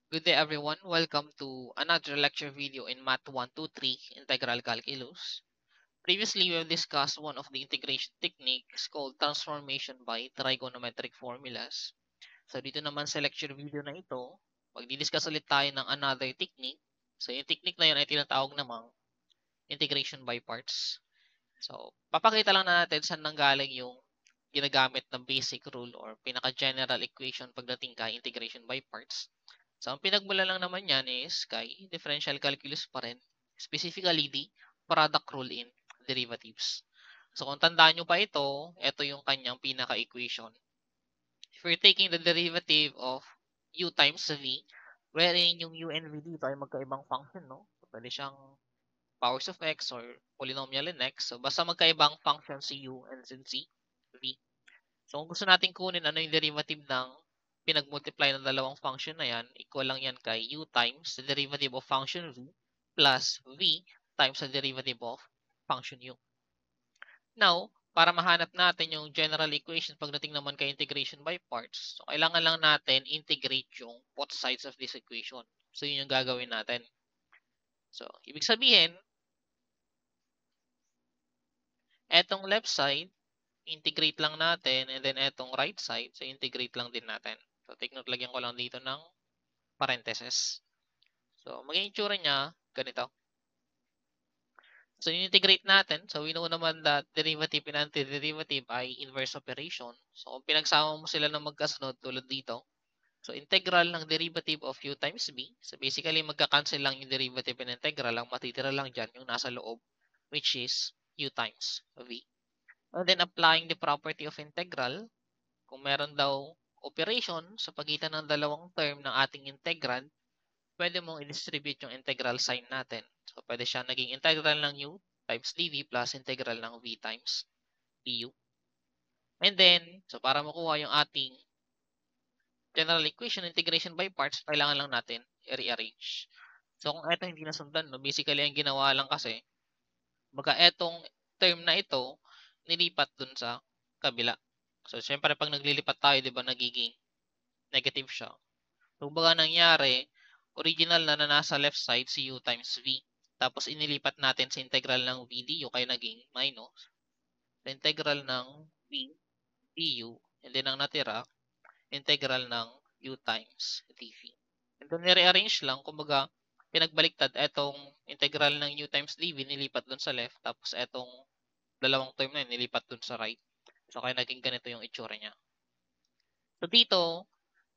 Good day everyone. Welcome to another lecture video in Math 123 Integral Calculus. Previously, we have discussed one of the integration techniques called transformation by trigonometric formulas. So dito naman sa lecture video na ito, magdi-discuss ulit tayo ng another technique. So yung technique na yun ay tinatawag namang integration by parts. So papakita lang natin saan nanggaling yung ginagamit na basic rule or pinaka-general equation pagdating kay integration by parts. So, ang pinagmula lang naman yan is kay differential calculus pa rin. Specifically, the product rule in derivatives. So, kung tandaan nyo pa ito yung kanyang pinaka-equation. If we're taking the derivative of u times v, wherein yung u and v dito ay magkaibang function, no? So, pwede siyang powers of x or polynomial in x. So, basta magkaibang function si u and si v. So, kung gusto natin kunin ano yung derivative ng pinag-multiply ng dalawang function na yan, equal lang yan kay u times the derivative of function v plus v times the derivative of function u. Now, para mahanap natin yung general equation pagdating naman kay integration by parts, so kailangan lang natin integrate yung both sides of this equation. So, yun yung gagawin natin. So, ibig sabihin, etong left side, integrate lang natin, and then etong right side, so integrate lang din natin. So, take note, lagyan ko lang dito ng parentheses. So, magiging itsura niya, ganito. So, integrate natin. So, we know naman that derivative and antiderivative ay inverse operation. So, kung pinagsama mo sila ng magkasunod tulad dito, so, integral ng derivative of u times b. So, basically, magka-cancel lang yung derivative and integral. Ang matitira lang dyan yung nasa loob, which is u times v. And then, applying the property of integral, kung meron daw operation sa pagitan ng dalawang term ng ating integrand, pwede mong i-distribute yung integral sign natin. So, pwede siya naging integral ng u times dv plus integral ng v times du. And then, so para makuha yung ating general equation, integration by parts, kailangan lang natin i-rearrange. So, kung ito hindi nasundan, no, basically, ang ginawa lang kasi, baga etong term na ito, nilipat dun sa kabila. So, syempre, pag naglilipat tayo, di ba, nagiging negative siya. So, baga nangyari, original na nasa left side si u times v. Tapos, inilipat natin sa integral ng v du, kaya naging minus. Sa integral ng v du, and then ang natira, integral ng u times dv. And then, nire-arrange lang, kumbaga, pinagbaliktad, etong integral ng u times dv, nilipat dun sa left, tapos etong dalawang term na yun, nilipat dun sa right. So, kaya naging ganito yung itsura niya. So, dito,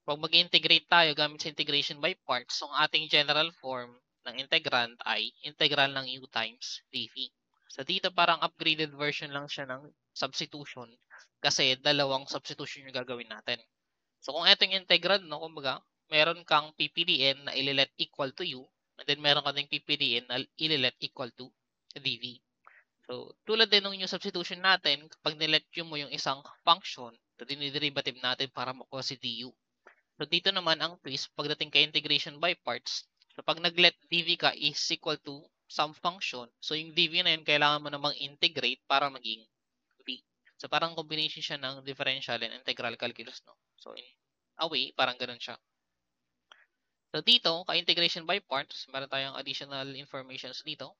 pag mag-integrate tayo gamit sa integration by parts, so ang ating general form ng integrand ay integral ng u times dv. So dito parang upgraded version lang siya ng substitution kasi dalawang substitution yung gagawin natin. So kung ito yung integrand, no, kumbaga, meron kang pipiliin na ililet equal to u, and then meron ka ding pipiliin na ililet equal to dv. So tulad din ng yung substitution natin, kapag nilet mo yung isang function, ito din yung derivative natin para makuha si du. So, dito naman ang twist pagdating kay integration by parts. So, pag nag-let dv ka is equal to some function. So, yung dv na yun, kailangan mo namang integrate para maging v. So, parang combination siya ng differential and integral calculus, no? So, in a way, parang ganun siya. So, dito, ka-integration by parts, meron tayong additional informations dito.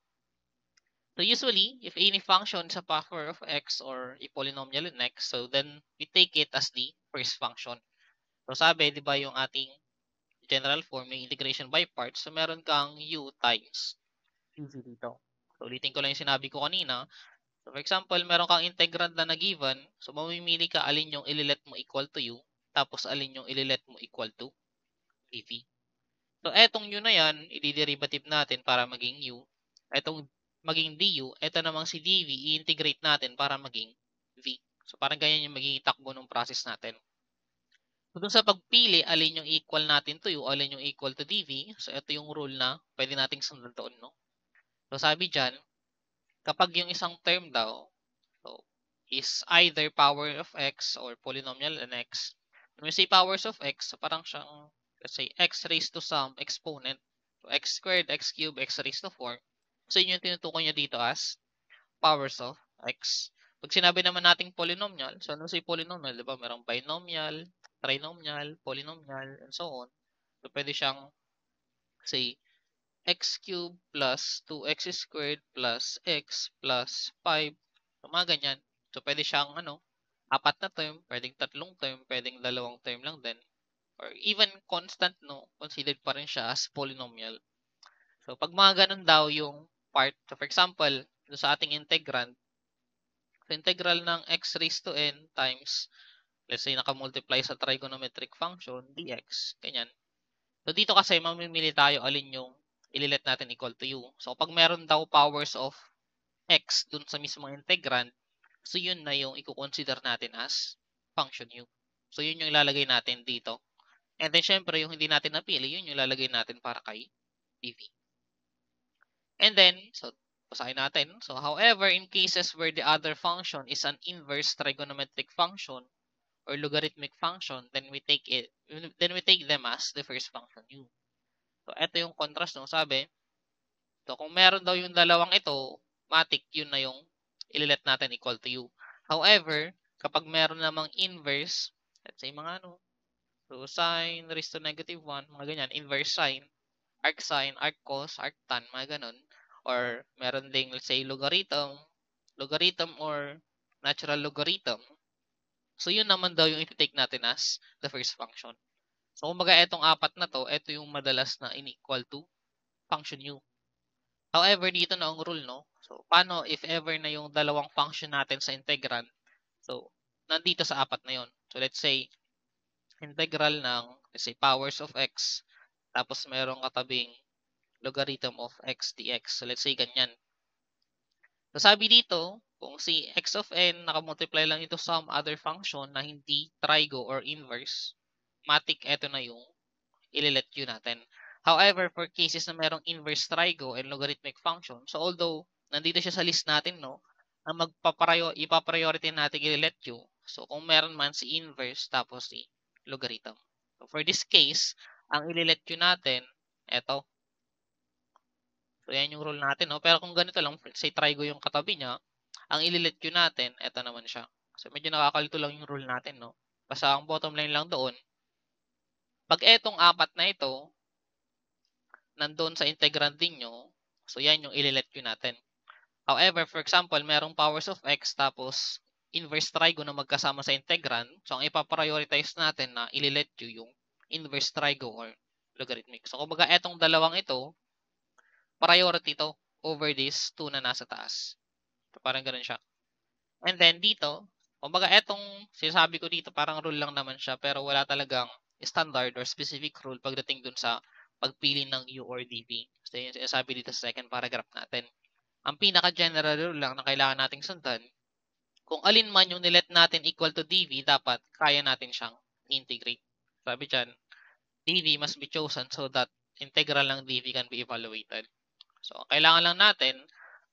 So, usually, if any function is a power of x or a polynomial in x, so then we take it as the first function. So, sabi, di ba, yung ating general form ng integration by parts, so meron kang u times dv dito. So, ulitin ko lang yung sinabi ko kanina. So, for example, meron kang integrand na given. So, mamimili ka alin yung ililet mo equal to u, tapos alin yung ililet mo equal to dv. So, etong u na yan, i-derivative natin para maging u. Etong maging du, eto namang si dv, i-integrate natin para maging v. So, parang ganyan yung magiging takbo ng process natin. So, dun sa pagpili, alin yung equal natin to u, alin yung equal to dv. So, ito yung rule na pwede nating sundan doon, no? So, sabi dyan, kapag yung isang term daw, so, is either power of x or polynomial in x. When we say powers of x, so parang siyang, let's say, x raised to some exponent. So, x squared, x cubed, x raised to 4. So, yun yung tinutukoy niya dito as powers of x. Pag sinabi naman nating polynomial, so ano si polynomial, di ba? Merong binomial, trinomial, polynomial, and so on. So, pwede siyang say, x cubed plus 2x squared plus x plus 5. So, mga ganyan. So, pwede siyang, apat na term, pwedeng tatlong term, pwedeng dalawang term lang din. Or even constant, no? Considered pa rin siya as polynomial. So, pag mga ganun daw yung part, so for example, sa ating integrand, so integral ng x raised to n times, let's say, nakamultiply sa trigonometric function, dx, ganyan. So, dito kasi, mamimili tayo alin yung ililet natin equal to u. So, pag meron daw powers of x dun sa mismong integrand, so yun na yung i-consider natin as function u. So, yun yung ilalagay natin dito. And then, syempre, yung hindi natin napili, yun yung ilalagay natin para kay dv. And then, so, basahin natin. So, however, in cases where the other function is an inverse trigonometric function or logarithmic function, then we take them as the first function u. So, ito yung contrast, no? Sabi, so, kung meron daw yung dalawang ito, matik, yun na yung ililet natin equal to u. However, kapag meron namang inverse, let's say mga so sine raised to negative 1, mga ganyan, inverse sine, arcsine, arccos, arctan, mga ganun. Or meron ding, let's say, logarithm or natural logarithm. So, yun naman daw yung i-take natin as the first function. So, kumbaga, etong apat na to, ito yung madalas na in-equal to function u. However, dito na ang rule, no? So, paano if ever na yung dalawang function natin sa integrand? So, nandito sa apat na yon. So, let's say, integral ng, let's say, powers of x, tapos merong katabing logarithm of x dx. So, let's say, ganyan. So, sabi dito, kung si x of n nakamultiply lang ito some other function na hindi trigo or inverse, matik, eto na yung ililet u natin. However, for cases na merong inverse trigo and logarithmic function, so although nandito siya sa list natin, no, ang ipapriority natin ililet u. So, kung meron man si inverse tapos si logarithm. So, for this case, ang ililet u natin, eto. So, yan yung rule natin, no? Pero kung ganito lang, say trigo yung katabi niya, ang ililet u natin, eto naman siya. So, medyo nakakalito lang yung rule natin, no? Basta ang bottom line lang doon, pag etong apat na ito, nandoon sa integrand ninyo, so yan yung ililet u natin. However, for example, merong powers of x tapos inverse trigo na magkasama sa integrand, so ang ipaprioritize natin na ililet u yung inverse trigo or logarithmic. So, kumbaga, etong dalawang ito, priority to over these two na nasa taas. So, parang ganun siya. And then, dito, kumbaga, etong sinasabi ko dito, parang rule lang naman siya, pero wala talagang standard or specific rule pagdating dun sa pagpili ng u or dv. So, yun sinasabi dito sa second paragraph natin. Ang pinaka-general rule lang na kailangan nating sundan, kung alin man yung nilet natin equal to dv, dapat kaya natin siyang integrate. Sabi dyan, dv must be chosen so that integral ng dv can be evaluated. So, kailangan lang natin,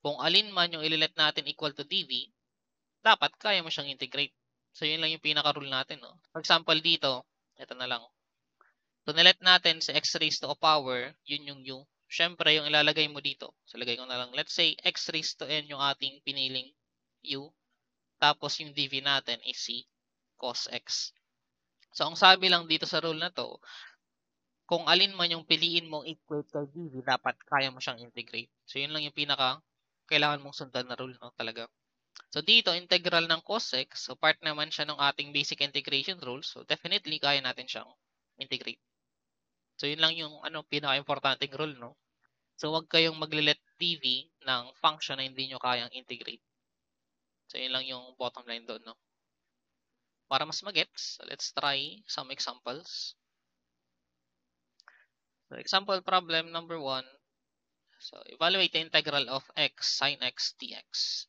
kung alin man yung ililet natin equal to dv, dapat kaya mo siyang integrate. So, yun lang yung pinaka-rule natin. No? For example, dito, ito na lang. So, nilet natin sa x raised to a power, yun yung u. Siyempre, yung ilalagay mo dito. So, lagay ko na lang. Let's say, x raised to n yung ating piniling u. Tapos, yung dv natin is si cos x. So, ang sabi lang dito sa rule na to, kung alin man yung piliin mong equate kay dv, dapat kaya mo siyang integrate. So, yun lang yung kailangan mong sundan na rule, no? Talaga. So, dito, integral ng cos x. So, part naman siya ng ating basic integration rules. So, definitely, kaya natin siyang integrate. So, yun lang yung pinaka-importanting rule, no? So, wag kayong maglilet dv ng function na hindi nyo kayang integrate. So, yun lang yung bottom line doon, no? Para mas magets, let's try some examples. So, example problem number 1. So, evaluate the integral of x sin x dx.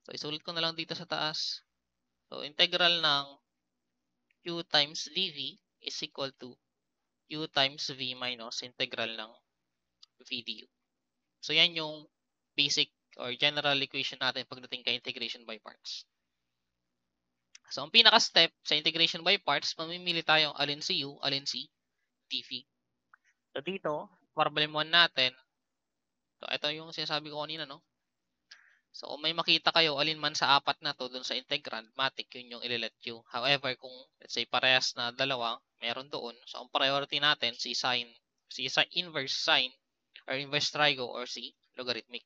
So, isulit ko na lang dito sa taas. So, integral ng q times dv is equal to u times v minus integral ng v du. So, yan yung basic or general equation natin pagdating kay integration by parts. So, ang pinaka-step sa integration by parts, mamimili tayo alin si u, alin si dv. So, dito, problem 1 natin. So, ito yung sinasabi ko kanina, no? So, kung may makita kayo, alin man sa apat na to dun sa integrand, matik yun yung ililet u. However, kung let's say parehas na dalawa, meron doon. So, ang priority natin si sine Si inverse sine or inverse trigo or si logarithmic.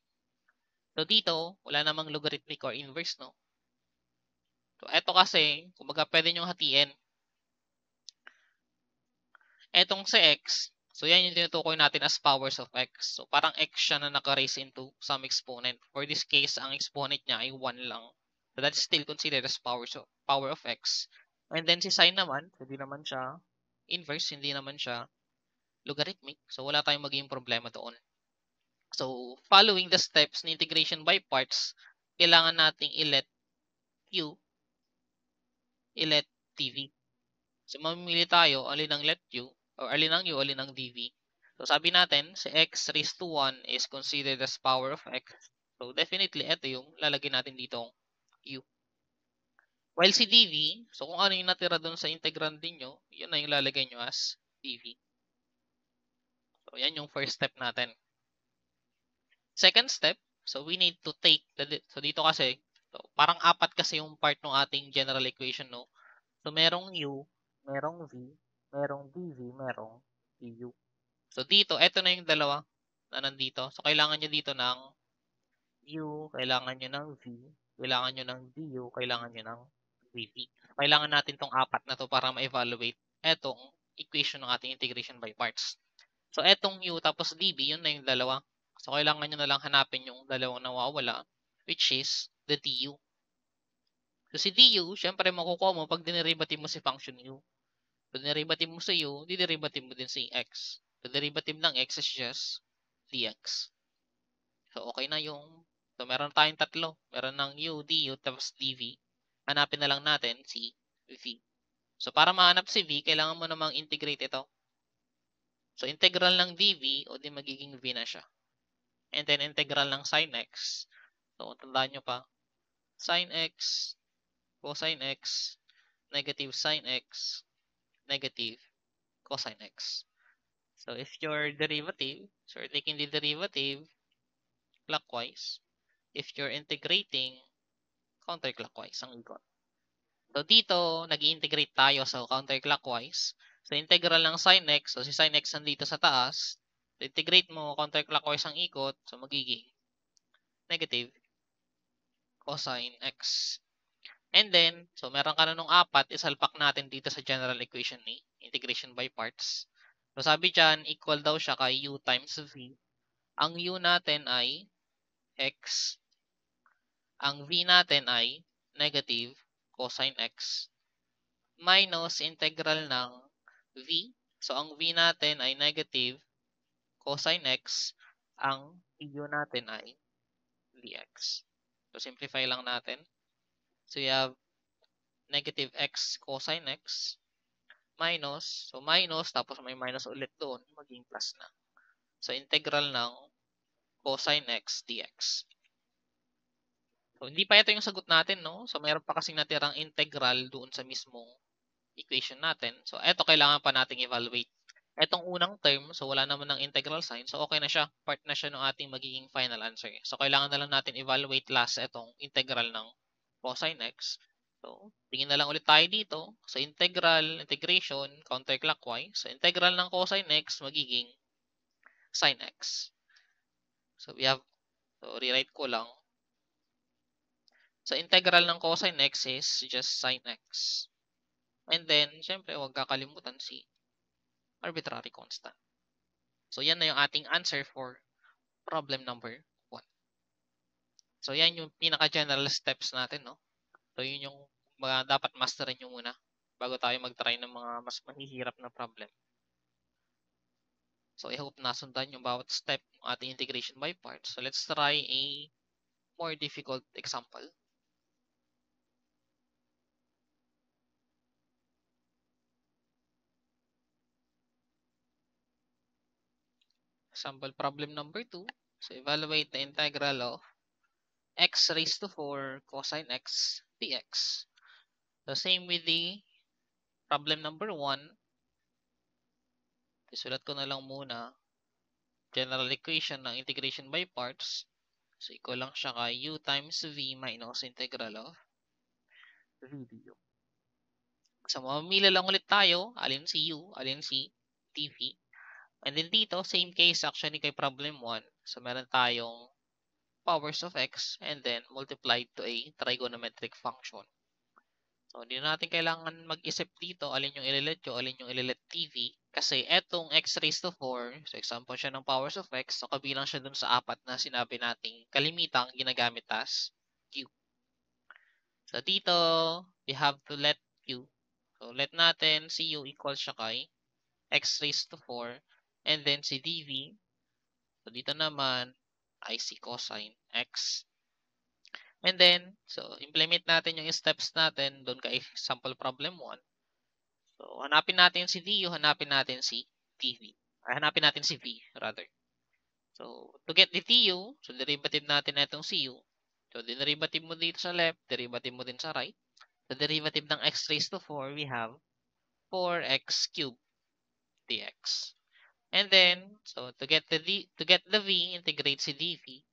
So dito, wala namang logarithmic or inverse, no? So eto kasi, kumbaga pwede nyo hatiin. Etong si x, so yan yung tinutukoy natin as powers of x. So parang x siya na naka-raise into some exponent. For this case, ang exponent niya ay 1 lang. So that's still considered as power of x. And then si sine naman, hindi naman siya inverse, hindi naman siya logarithmic. So wala tayong magiging problema doon. So following the steps ni integration by parts, kailangan nating i-let u, i-let dv. So mamimili tayo alin ang let u, or alin ang u, alin ang dv. So sabi natin, si x raised to 1 is considered as power of x. So definitely, ito yung lalagyan natin dito u. While si dv, so kung ano yung natira doon sa integrand ninyo, yun na yung lalagay nyo as dv. So yan yung first step natin. Second step, so we need to take, so dito kasi, so parang apat kasi yung part ng ating general equation, no? So merong u, merong v, merong dv, merong du. So dito, eto na yung dalawa na nandito. So kailangan nyo dito ng u, kailangan nyo ng v, kailangan nyo ng du, kailangan nyo ng dv. Kailangan natin tong apat na to para ma-evaluate etong equation ng ating integration by parts. So etong u tapos dv, yun na yung dalawa. So kailangan nyo na lang hanapin yung dalawang nawawala, which is the du. So si du, syempre makukuha mo pag dinerivative mo si function u. So derivative mo sa u, diderivative mo din si x. So derivative ng x is just dx. So okay na yung, so meron tayong tatlo. Meron ng u, du, tapos dv. Hanapin na lang natin si v. So para mahanap si v, kailangan mo namang integrate ito. So integral ng dv, o di magiging v na siya. And then integral ng sin x. So tandaan nyo pa, sin x, cosine x, negative sin x, negative cosine x. So if your derivative, so you're taking the derivative clockwise. If you're integrating, counterclockwise ang ikot. So dito, nag-integrate tayo sa counterclockwise. So integral ng sin x, so si sin x nandito sa taas. So integrate mo, counterclockwise ang ikot, so magiging negative cosine x. And then, so meron ka na nung apat, isalpak natin dito sa general equation ni integration by parts. So sabi dyan, equal daw siya kay u times v. Ang u natin ay x. Ang v natin ay negative cosine x minus integral ng v. So ang v natin ay negative cosine x. Ang u natin ay dx. So simplify lang natin. So you have negative x cosine x minus, so minus, tapos may minus ulit doon, maging plus na. So integral ng cosine x dx. So hindi pa ito yung sagot natin, no? So mayroon pa kasing natirang integral doon sa mismong equation natin. So ito kailangan pa nating evaluate. Etong unang term, so wala naman ng integral sign, so okay na siya. Part na siya ng ating magiging final answer. So kailangan na lang natin evaluate last etong integral ng cosine x. So tingin na lang ulit tayo dito. So integration, counterclockwise. So integral ng cosine x magiging sin x. So we have, so rewrite ko lang. So integral ng cosine x is just sin x. And then, syempre, huwag kakalimutan si arbitrary constant. So yan na yung ating answer for problem number 1. So yan yung pinaka-general steps natin, no? So yun yung dapat masterin nyo muna bago tayo mag-try ng mga mas mahihirap na problem. So I hope nasundan yung bawat step ng ating integration by parts. So let's try a more difficult example. Example problem number 2. So evaluate the integral of x raised to 4 cosine x dx. So same with the problem number 1. Isulat ko na lang muna general equation ng integration by parts. So equal lang siya kay u times v minus integral of v du. So mamimili lang ulit tayo, alin si u, alin si dv. And then dito, same case actually kay problem 1. So, meron tayong powers of x and then multiplied to a trigonometric function. So, hindi na natin kailangan mag-isip dito alin yung ililet nyo, alin yung ililet TV. Kasi etong x raised to 4, so example siya ng powers of x, so kabilang siya dun sa 4 na sinabi nating kalimitang ginagamit as q. So, dito, we have to let q. So, let natin si u equal siya kay x raised to 4 and then si dv. So, dito naman ay si cosine x. And then, so, implement natin yung steps natin doon kay sample problem 1. So, hanapin natin si du, hanapin natin si dv. Ay, hanapin natin si v, rather. So, to get the du, so, derivative natin na itong si u. So, derivative mo dito sa left, derivative mo din sa right. The derivative ng x raised to 4, we have 4x cubed dx. And then, so, to get the v, integrate si dv.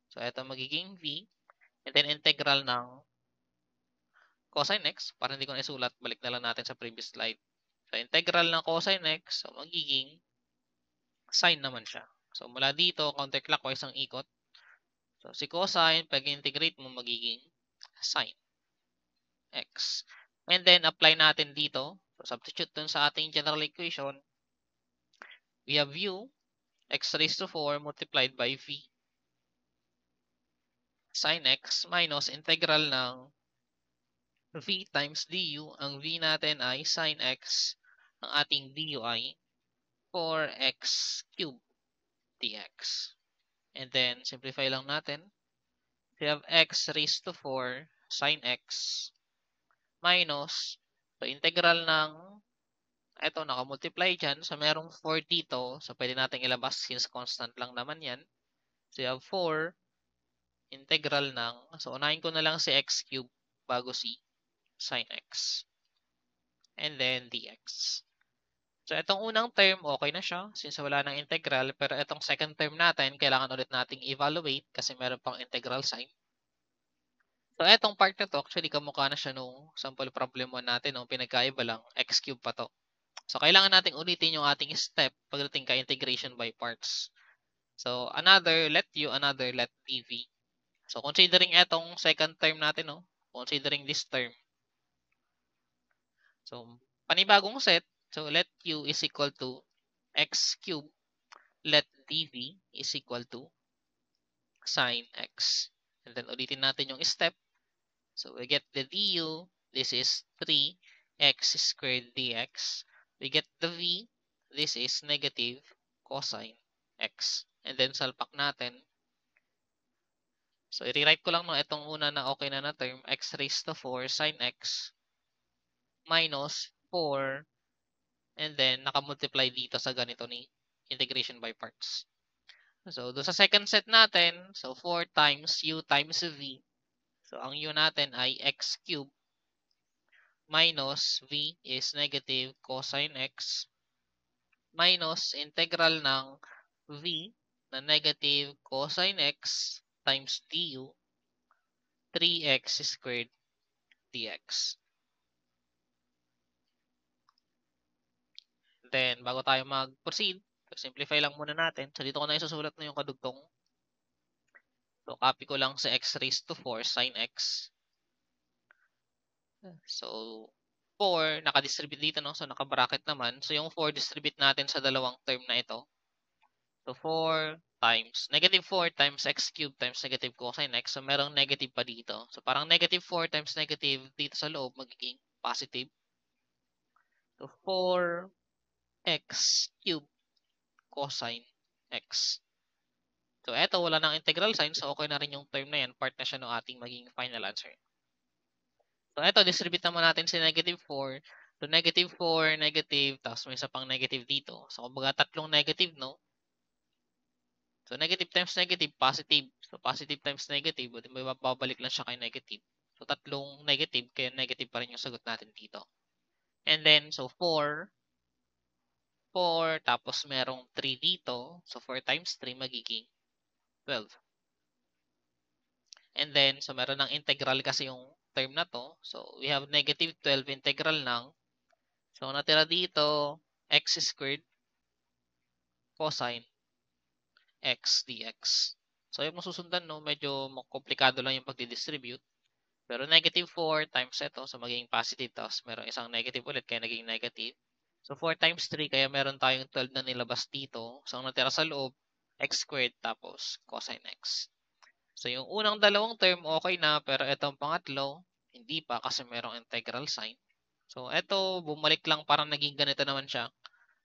So, ito magiging v. And then, integral ng cosine x, para hindi ko na isulat, balik na lang natin sa previous slide. So, integral ng cosine x, so magiging sine naman siya. So, mula dito, counterclockwise ang ikot. So, si cosine, pag integrate mo, magiging sine x. And then, apply natin dito. So, substitute dun sa ating general equation. We have u, x raised to 4 multiplied by v sine x minus integral ng v times du. Ang v natin ay sine x. Ang ating du ay 4x cubed dx. And then, simplify lang natin. We have x raised to 4 sine x minus, so integral ng, eto, nakamultiply dyan. So, merong 4 dito. So, pwede natin ilabas since constant lang naman yan. So, you have 4 integral ng, so, unahin ko na lang si x cubed bago si sine x. And then, dx. So, itong unang term, okay na siya since wala nang integral. Pero itong second term natin, kailangan ulit nating evaluate kasi meron pang integral sign. So, itong part na to, actually, kamukha na siya nung sample problem 1 natin. Nung pinagkaiba lang, x cube pa to. So, kailangan nating ulitin yung ating step pagdating ka integration by parts. So, another let u, another let dv. So, considering itong second term natin, no? Considering this term. So, panibagong set. So, let u is equal to x cube. Let dv is equal to sine x. And then, ulitin natin yung step. So, we get the du. This is 3x squared dx. We get the v. This is negative cosine x. And then, salpak natin. So, i-rewrite ko lang no, itong una na okay na term, x raised to 4 sine x minus 4 and then nakamultiply dito sa ganito ni integration by parts. So, doon sa second set natin, so 4 times u times v. So, ang u natin ay x cube minus v is negative cosine x minus integral ng v na negative cosine x times du 3x squared dx. Then, bago tayo mag-proceed, simplify lang muna natin. So, dito ko na isusulat na yung kadugtong. So, copy ko lang sa x raised to 4 sine x. So, 4, naka-distribute dito, no? So, naka-bracket naman. So, yung 4, distribute natin sa dalawang term na ito. So, 4 times, negative 4 times x cubed times negative cosine x. So, merong negative pa dito. So, parang negative 4 times negative dito sa loob, magiging positive. So, 4x cubed cosine x. So, eto, wala nang integral sign. So, okay na rin yung term na yan. Part na siya ng ating maging final answer. So, eto, distribute naman natin si negative 4. So, negative 4, negative, tapos may isa pang negative dito. So, kumbaga, tatlong negative, no? So, negative times negative, positive. So, positive times negative, may babalik lang siya kay negative. So, tatlong negative, kaya negative pa rin yung sagot natin dito. And then, so, 4, tapos merong 3 dito. So, 4 times 3 magiging 12. And then, so meron ng integral kasi yung term na to. So, we have negative 12 integral ng, so natira dito, x squared cosine x dx. So, yung masusundan, no, medyo komplikado lang yung pagdidistribute. Pero negative 4 times ito, so magiging positive, tapos meron isang negative ulit, kaya naging negative. So, 4 times 3, kaya meron tayong 12 na nilabas dito. So, ang natira sa loob, x squared tapos cosine x. So, yung unang dalawang term, okay na, pero itong pangatlo, hindi pa kasi merong integral sign. So, ito, bumalik lang, parang naging ganito naman siya.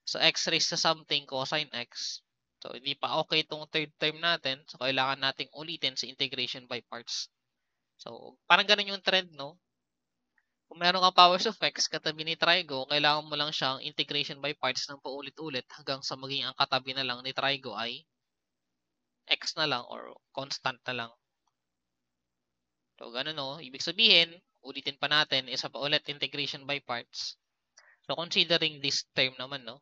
So, x raised to something cosine x. So, hindi pa okay itong third term natin. So, kailangan nating ulitin sa integration by parts. So, parang ganun yung trend, no? Kung meron kang powers of x katabi ni trigo, kailangan mo lang siyang integration by parts ng paulit-ulit hanggang sa maging ang katabi na lang ni trigo ay x na lang or constant na lang. So, ganun, no? Ibig sabihin, ulitin pa natin, isa pa ulit, integration by parts. So, considering this term naman, no?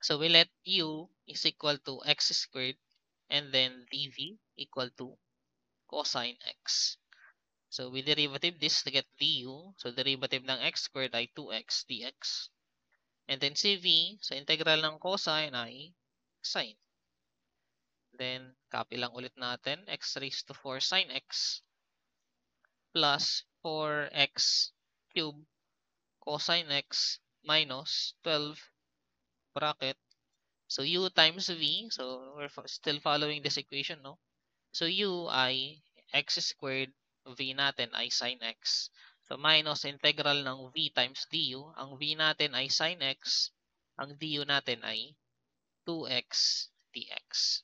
So, we let u is equal to x squared and then dv equal to cosine x. So, we derivative this to get du. So, derivative ng x squared ay 2x dx. And then cv, sa integral ng cosine ay sine. Then, copy lang ulit natin, x raised to 4 sine x plus 4x cubed cosine x minus 12 bracket. So, u times v. So, we're still following this equation, no? So, u ay x squared, v natin ay sine x. So, minus integral ng v times du. Ang v natin ay sine x. Ang du natin ay 2x dx.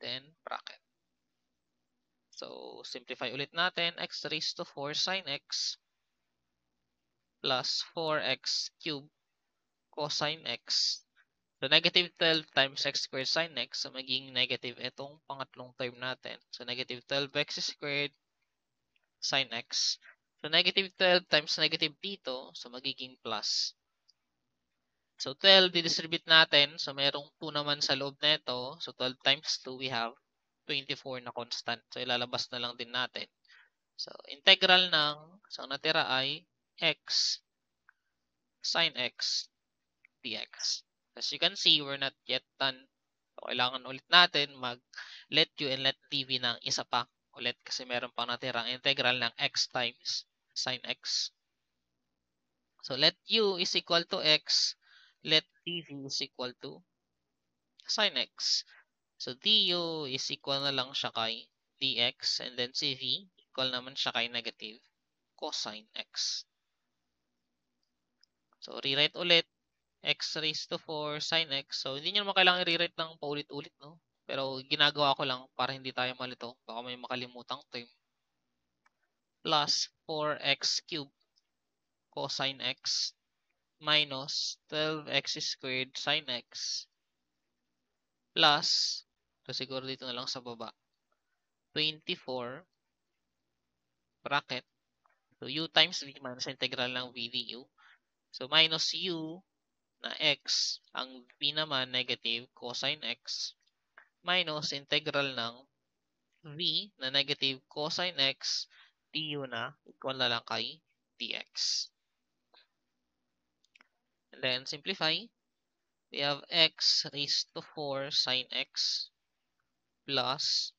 Then, bracket. So, simplify ulit natin. X raised to 4 sine x plus 4x cubed cosine x. So, negative 12 times x squared sine x. So, magiging negative itong pangatlong term natin. So, negative 12x squared sine x. So, negative 12 times negative dito. So, magiging plus. So, 12, didistribute natin. So, merong 2 naman sa loob nito. So, 12 times 2, we have 24 na constant. So, ilalabas na lang din natin. So, integral ng, so, natira ay x sine x dx. As you can see, we're not yet done. So, kailangan ulit natin mag-let u and let dv ng isa pa ulit kasi meron pang natirang integral ng x times sine x. So, let u is equal to x, let dv is equal to sine x. So, du is equal na lang siya kay dx and then cv equal naman siya kay negative cosine x. So, rewrite ulit x raised to 4 sine x. So, hindi nyo naman kailangan i-rewrite ng paulit-ulit, no? Pero, ginagawa ko lang para hindi tayo malito. Baka may makalimutang term. Plus 4x cubed cosine x minus 12x squared sine x plus, so siguro dito na lang sa baba, 24 bracket. So, u times v minus integral ng v du. So, minus u na x, ang v naman negative cosine x, minus integral ng v na negative cosine x du na equal na lang kay dx. And then, simplify. We have x raised to 4 sine x plus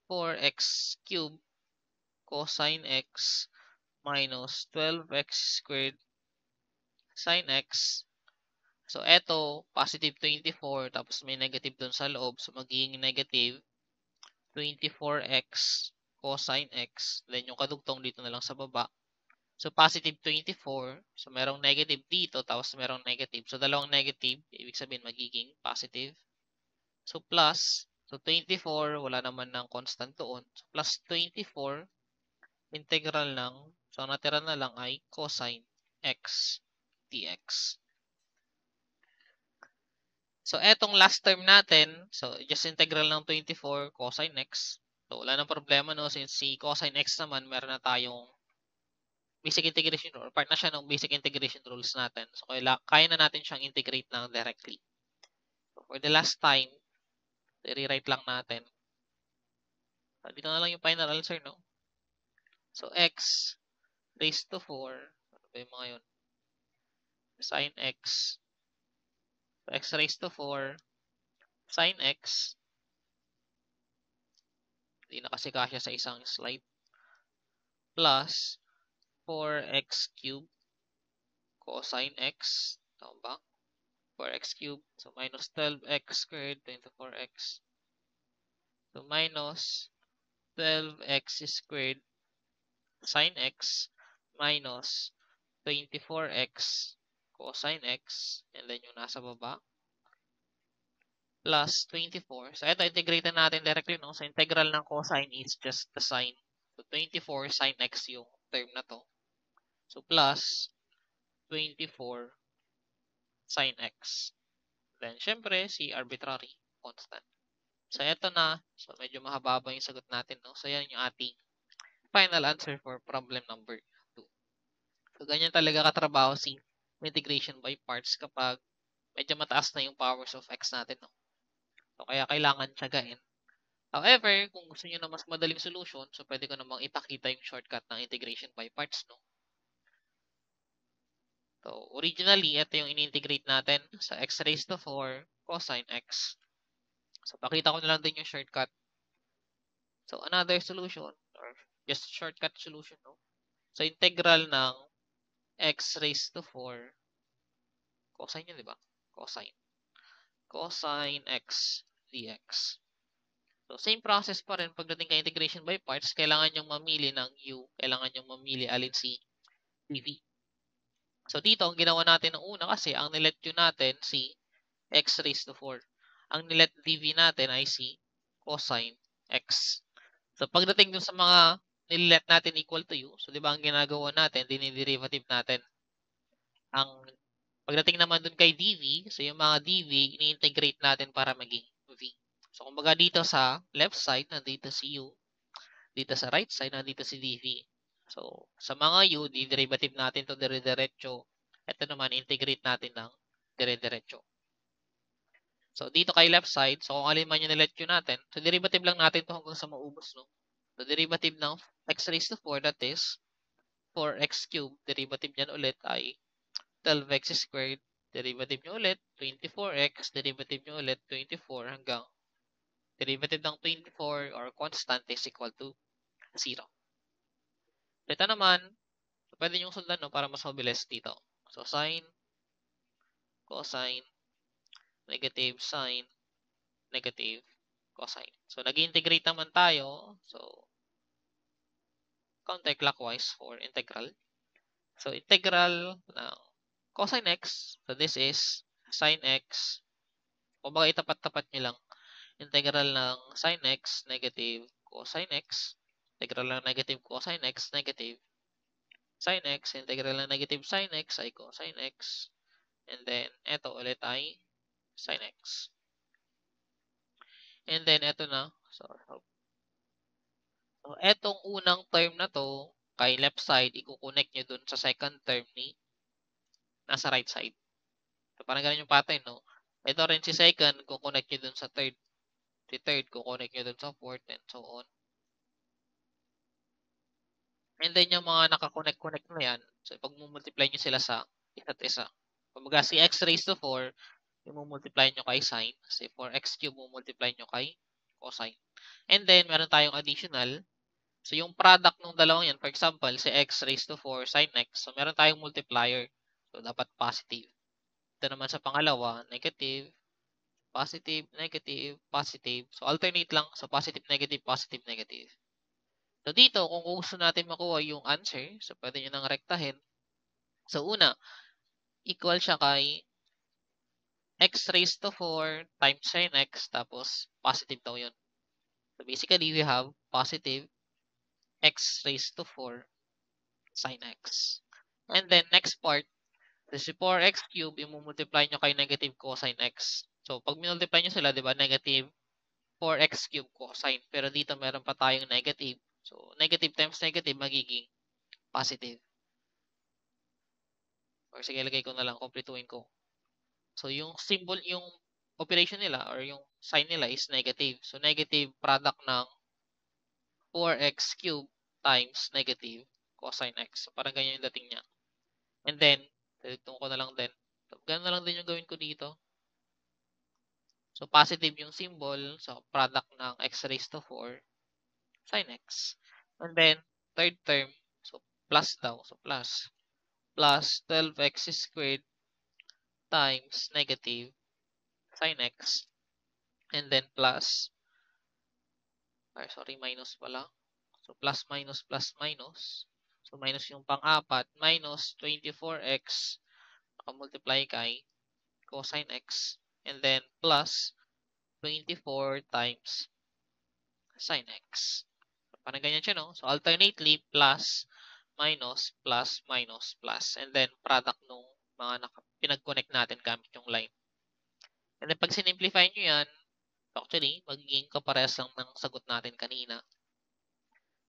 4x cubed cosine x minus 12x squared sine x. So, eto, positive 24, tapos may negative dun sa loob. So, magiging negative 24x cosine x. Then, yung kadugtong dito na lang sa baba. So, positive 24. So, merong negative dito, tapos merong negative. So, dalawang negative, ibig sabihin magiging positive. So, plus. So, 24, wala naman ng constant doon. So, plus 24, integral ng, so, natira na lang ay cosine x dx. So, etong last term natin, so, just integral ng 24 cosine x. So, wala nang problema, no? Since si cosine x naman, meron na tayong basic integration rule, part na siya ng basic integration rules natin. So, kaya na natin siyang integrate ng directly. So, for the last time, i-rewrite lang natin. So, dito na lang yung final answer, no? So, x raised to 4, ano ba yung mga yun? Sine x So, x raised to 4 sine x. Hindi na kasi kasya sa isang slide. Plus 4x cubed cosine x. Tama ba? 4x cubed. So, minus 12x squared, 24x. So, minus 12x squared sine x minus 24x cosine x. And then yung nasa baba. Plus 24. So, ito, integrate natin directly, no? So, integral ng cosine is just the sine. So, 24 sine x yung term na to. So, plus 24 sine x. Then, syempre, si arbitrary constant. So, ito na. So, medyo mahababa yung sagot natin, no? So, yan yung ating final answer for problem number 2. So, ganyan talaga katrabaho si integration by parts kapag medyo mataas na yung powers of x natin, no? So, kaya kailangan tiyagain. However, kung gusto niyo na mas madaling solution, so pwede ko namang ipakita yung shortcut ng integration by parts, no? So, originally, ito yung in-integrate natin sa x raised to 4 cosine x. So, pakita ko na lang din yung shortcut. So, another solution, or just shortcut solution, no? So, integral ng x raised to 4 cosine yun, di ba? Cosine x dx. So, same process pa rin pagdating kay integration by parts, kailangan yung mamili ng u, kailangan yung mamili alin si dv. So, dito, ang ginawa natin ng una kasi, ang nilet u natin si x raised to 4. Ang nilet dv natin ay si cosine x. So, pagdating dun sa mga nilet natin equal to u, so, di ba, ang ginagawa natin, diniderivative natin. Ang pagdating naman dun kay dv, so, yung mga dv, ini-integrate natin para maging v. So, kumbaga dito sa left side, nandito si u. Dito sa right side, nandito si dv. So, sa mga u, di-derivative natin to dire-diretso. Ito naman, integrate natin ng dire-diretso. So, dito kay left side, so kung alin man yung nilet yun natin, so derivative lang natin to hanggang sa maubos, no? So, derivative ng x raised to 4, that is 4x cubed. Derivative niyan ulit ay 12x squared. Derivative nyo ulit, 24x. Derivative nyo ulit, 24 hanggang derivative ng 24 or constant is equal to 0. Ito naman, so pwede nyo sundan, no, para mas mabilis dito. So, sine, cosine, negative, sine, negative, cosine. So, nag-integrate naman tayo. So, counterclockwise for integral. So, integral ng cosine x. So, this is sine x. Kung baka itapat-tapat nyo lang. Integral ng sine x, negative cosine x. Integral ng negative cosine x, negative sine x. Integral ng negative sine x ay cosine x. And then, ito ulit ay sine x. And then, ito na. So, etong unang term na to, kay left side, i-connect nyo dun sa second term ni nasa right side. So, parang ganun yung pattern, no? Ito rin si second, kukonect nyo dun sa third. Si third, kukonect nyo dun sa fourth, and so on. And then, yung mga nakakonect-connect na yan, so, pag multiply nyo sila sa isa't isa. Kumbaga, si x raised to 4, yung multiply nyo kay sine. Kasi 4x cube, multiply nyo kay cosine. And then, meron tayong additional. So, yung product ng dalawang yan, for example, si x raised to 4 sine x. So, meron tayong multiplier. So, dapat positive. Ito naman sa pangalawa, negative, positive, negative, positive. So, alternate lang. So, positive, negative, positive, negative. So, dito, kung gusto natin makuha yung answer, so, pwede nyo nang rektahin. So, una, equal siya kay x raised to 4 times sine x, tapos positive daw yun. So, basically, we have positive x raised to 4 sine x. And then, next part, si 4x cube, i-multiply nyo kay negative cosine x. So, pag minultiply nyo sila, di ba, negative 4x cube cosine. Pero dito, meron pa tayong negative. So, negative times negative, magiging positive. Or sige, lagay ko na lang, kompletuhin ko. So, yung symbol, yung operation nila, or yung sign nila is negative. So, negative product ng 4x cube times negative cosine x. So, parang ganyan yung dating niya. And then, ito ko na lang din. So, ganun na lang din yung gawin ko dito. positive yung symbol, so product ng x raised to 4 sin x. And then, third term, so plus daw, so plus 12x squared times negative sin x. And then plus, minus pala. So, plus minus plus minus. So, minus yung pang-apat, minus 24x, multiply kay cosine x. And then, plus 24 times sin x. So, parang ganyan siya, no? So, alternately, plus, minus, plus, minus, plus. And then, product nung mga pinag-connect natin gamit yung line. And then, pag sinimplify nyo yan, actually, magiging kaparehas lang ng sagot natin kanina.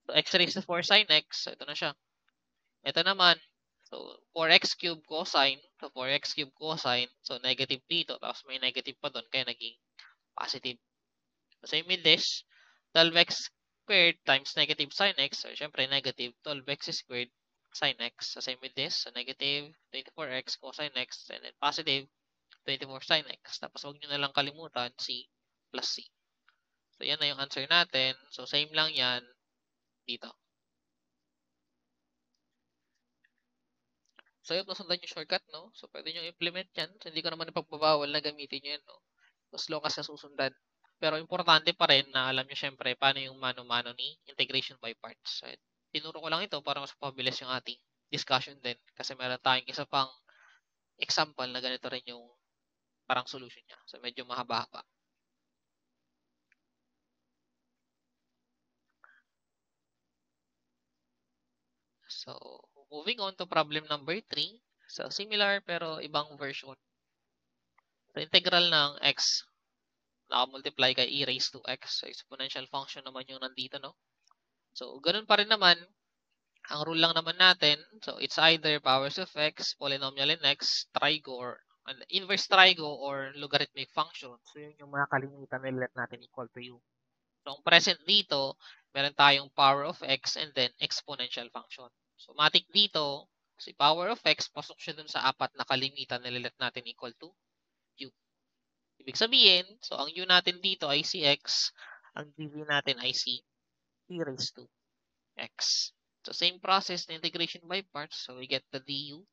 So, x raised to 4 sin x. So, ito na siya. Ito naman, so 4x cube cosine. So 4x cube cosine. So negative dito. Tapos may negative pa doon. Kaya naging positive. So same with this. 12x squared times negative sin x. So syempre negative 12x squared sin x. So same with this. So negative 24x cosine x. And then positive 24 sin x. Tapos huwag nyo na lang kalimutan C plus C. So yan na yung answer natin. So same lang yan dito. So, yun, masundan yung shortcut, no? So, pwede nyo implement yan. So, hindi ko naman ipagbabawal na gamitin nyo yan, no? As long as nasusundan. Pero, importante pa rin na alam nyo syempre paano yung mano-mano ni integration by parts. So, tinuro ko lang ito para mas pabilis yung ating discussion din. Kasi meron tayong isa pang example na ganito rin yung parang solution niya. So, medyo mahaba-haba. So, moving on to problem number 3. So, similar pero ibang version. So, integral ng x naka-multiply kay e raised to x. So, exponential function naman yung nandito, no? So, ganun pa rin naman. Ang rule lang naman natin, so it's either powers of x, polynomial in x, trigo, or inverse trigo, or logarithmic function. So, yun yung mga kalimitan na let natin equal to u. So, ang present dito, meron tayong power of x and then exponential function. So, matik dito, si power of x, pasok siya dun sa apat na kalimitan na let natin equal to u. Ibig sabihin, so ang u natin dito ay si x, ang dv natin ay si e raised to x. So same process na integration by parts. So we get the du.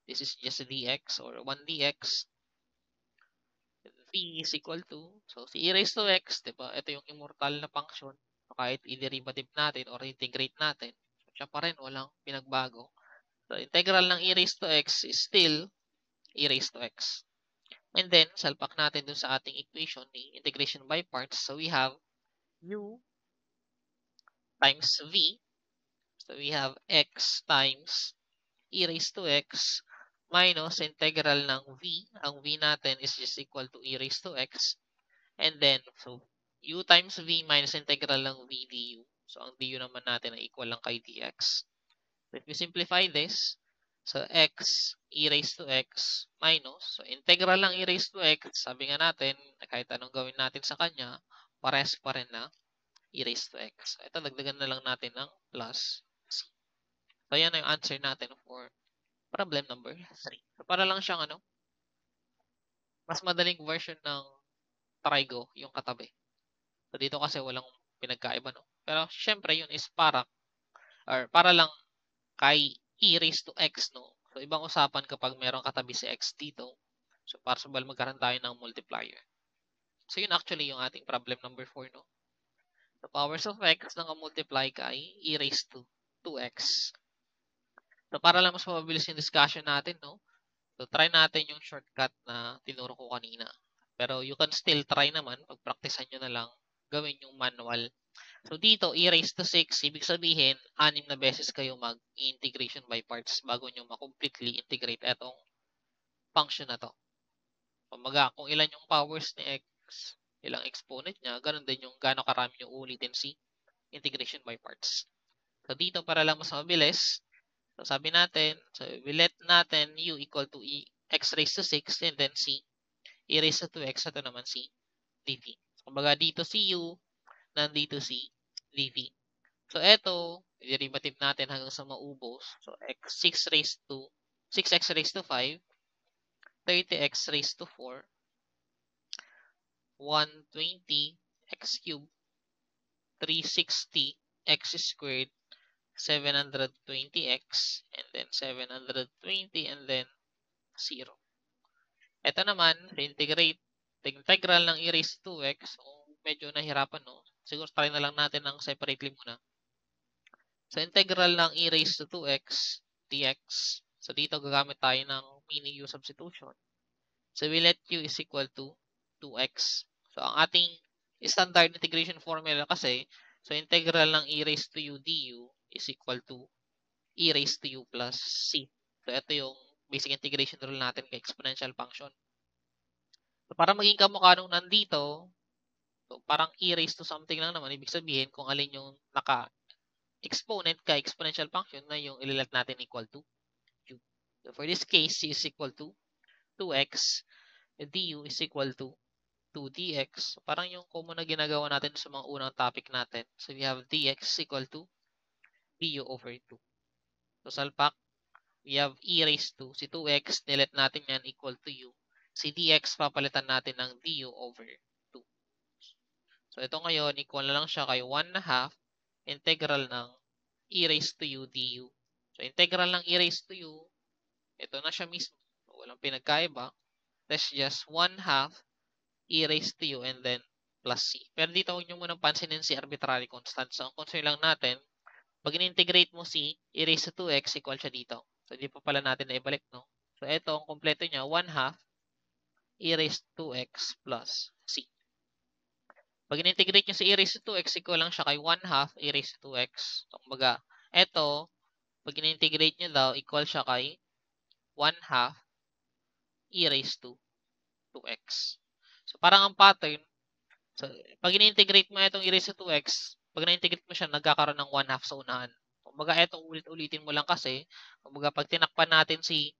This is just dx or 1 dx. V is equal to, so si e raised to x, diba? Ito yung immortal na function. So kahit i-derivative natin or integrate natin, so siya pa rin, walang pinagbago. So integral ng e raised to x is still e raised to x. And then, salpak natin dun sa ating equation ni integration by parts. So, we have u times v. So, we have x times e raised to x minus integral ng v. Ang v natin is just equal to e raised to x. And then, so, u times v minus integral ng v du. So, ang du naman natin ay equal lang kay dx. So, if we simplify this, so, x e raised to x minus, so, integral lang e raised to x, sabi nga natin, kahit anong gawin natin sa kanya, pares pa rin na e raised to x. Ito, dagdagan na lang natin ng plus c. So, yan ang answer natin for problem number 3. So, para lang siyang, mas madaling version ng trigo, yung katabi. So, dito kasi walang pinagkaiba, no? Pero, syempre, yun is para lang kay e raised to x, no? So, ibang usapan kapag meron katabi si x dito. So, possible magkaroon tayo ng multiplier. So, yun actually yung ating problem number 4, no? The powers of x naka-multiply kay e raised to 2x. So, para lang mas mabilis yung discussion natin, no? So, try natin yung shortcut na tinuro ko kanina. Pero, you can still try naman. Pag-practicean nyo na lang, gawin yung manual. So, dito, e raised to 6, ibig sabihin, 6 na beses kayo mag-integration by parts bago nyo ma-completely integrate etong function na to. Kumbaga, kung ilan yung powers ni x, ilang exponent niya, ganun din yung gaano karami yung ulitin si integration by parts. So, dito, para lang mas mabilis, so, sabi natin, so, we let natin u equal to x raised to 6, and then si e raised to 2x, ito naman si dv. So, kumbaga, dito si u, nandito si dv. So, eto, derivative natin hanggang sa maubos. So, 6x raised to 5, 30x raised to 4, 120 x cubed, 360 x squared, 720x, and then 720, and then 0. Ito naman, integrate. Integral ng e raised to 2x. So, medyo nahirapan, no? Siguro try na lang natin ng separately muna. So, integral ng e raised to 2x dx. So, dito gagamit tayo ng mini u substitution. So, we let u is equal to 2x. So, ang ating standard integration formula kasi, so, integral ng e raised to u du is equal to e raised to u plus c. So, ito yung basic integration rule natin kay exponential function. So, para maging kamukha nung nandito, so parang e raised to something lang naman. Ibig sabihin kung alin yung naka-exponent kay exponential function na yung ililat natin equal to u. So, for this case, c is equal to 2x, du is equal to 2 dx. So, parang yung common na ginagawa natin sa mga unang topic natin. So, we have dx is equal to du over 2. So, salpak, we have e raised to, si 2x, nilet natin yan equal to u. Si dx, papalitan natin ng du over 2. So, ito ngayon, equal na lang siya kay 1/2 integral ng e raised to u du. So, integral ng e raised to u, ito na siya mismo. So, walang pinagkaiba. That's just 1/2 e raised to u and then plus c. Pero dito, huwag nyo munang pansinin si arbitrary constant. So, ang concern lang natin, pag in-integrate mo si e raised to 2x, equal siya dito. So, hindi pa pala natin na ibalik, no? So, ito, ang kompleto niya, 1/2 e raised to 2x plus c. Pag in-integrate nyo si e raised to 2x, equal lang siya kay 1/2 e raised to 2x. So, kumbaga, ito, pag in-integrate nyo daw, equal siya kay 1/2 e raised to 2x. So, parang ang pattern, so, pag in-integrate mo itong e raised to 2x, pag na-integrate mo siya, nagkakaroon ng 1/2 sa unahan. Kumbaga, itong ulit-ulitin mo lang kasi, kumbaga, pag tinakpan natin si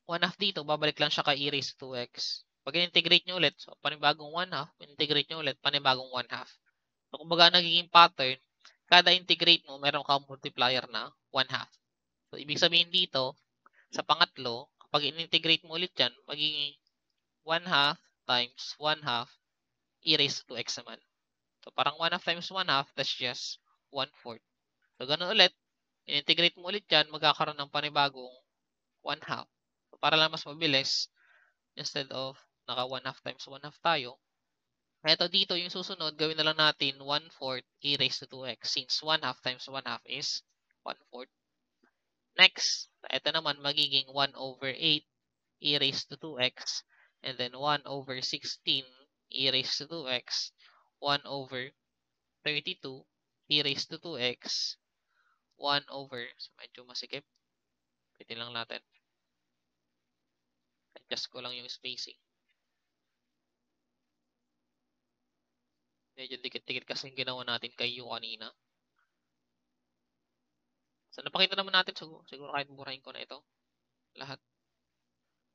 1/2 dito, babalik lang siya kay e raised to 2x. Pag in-integrate nyo ulit, so, panibagong 1/2, integrate nyo ulit, panibagong 1/2. So, kumbaga, nagiging pattern, kada integrate mo, meron kang multiplier na 1/2. So, ibig sabihin dito, sa pangatlo, kapag in-integrate mo ulit yan, magiging 1/2 times 1/2 e raised to x naman. So, parang 1/2 times 1/2, that's just 1/4. So, ganun ulit, in-integrate mo ulit yan, magkakaroon ng panibagong 1/2. So, para lang mas mabilis, instead of naka 1/2 times 1/2 tayo, eto dito yung susunod, gawin na lang natin 1/4 e raised to 2x since 1/2 times 1/2 is 1/4. Next, eto naman magiging 1/8 e raised to 2x and then 1/16 e raised to 2x, 1/32 e raised to 2x, 1 over, so medyo masikip. Pwede lang natin. Adjust ko lang yung spacing. Medyo dikit-dikit kasi yung ginawa natin kay U kanina. So, napakita naman natin, siguro kahit burahin ko na ito. Lahat.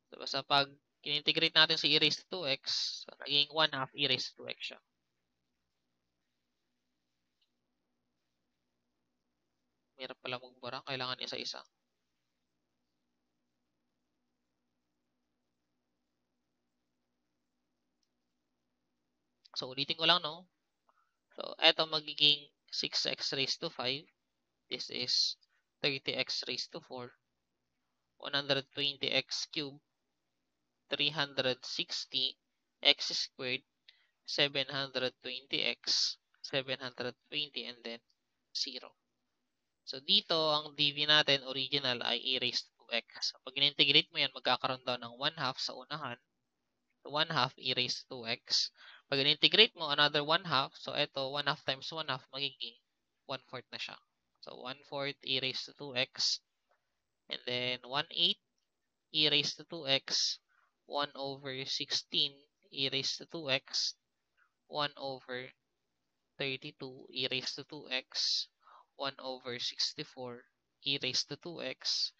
So, basta pag in-integrate natin si e raised to 2x, so, naging 1/2 e raised to 2x siya. Mahirap pala magbura. Kailangan isa-isa. So, ulitin ko lang, no? So, eto magiging 6x raised to 5. This is 30x raised to 4. 120x cubed. 360 x squared. 720x. 720 and then 0. So, dito, ang dv natin, original, ay e raised to x. So, pag in-integrate mo yan, magkakaroon daw ng 1/2 sa unahan. So, 1/2 e raised to x. Pag in-integrate mo, another 1/2. So, ito, 1/2 times 1/2, magiging 1/4 na siya. So, 1/4 e raised to 2x. And then, 1/8 e raised to 2x. 1/16 e raised to 2x. 1/32 e raised to 2x. 1/64 e raised to 2x.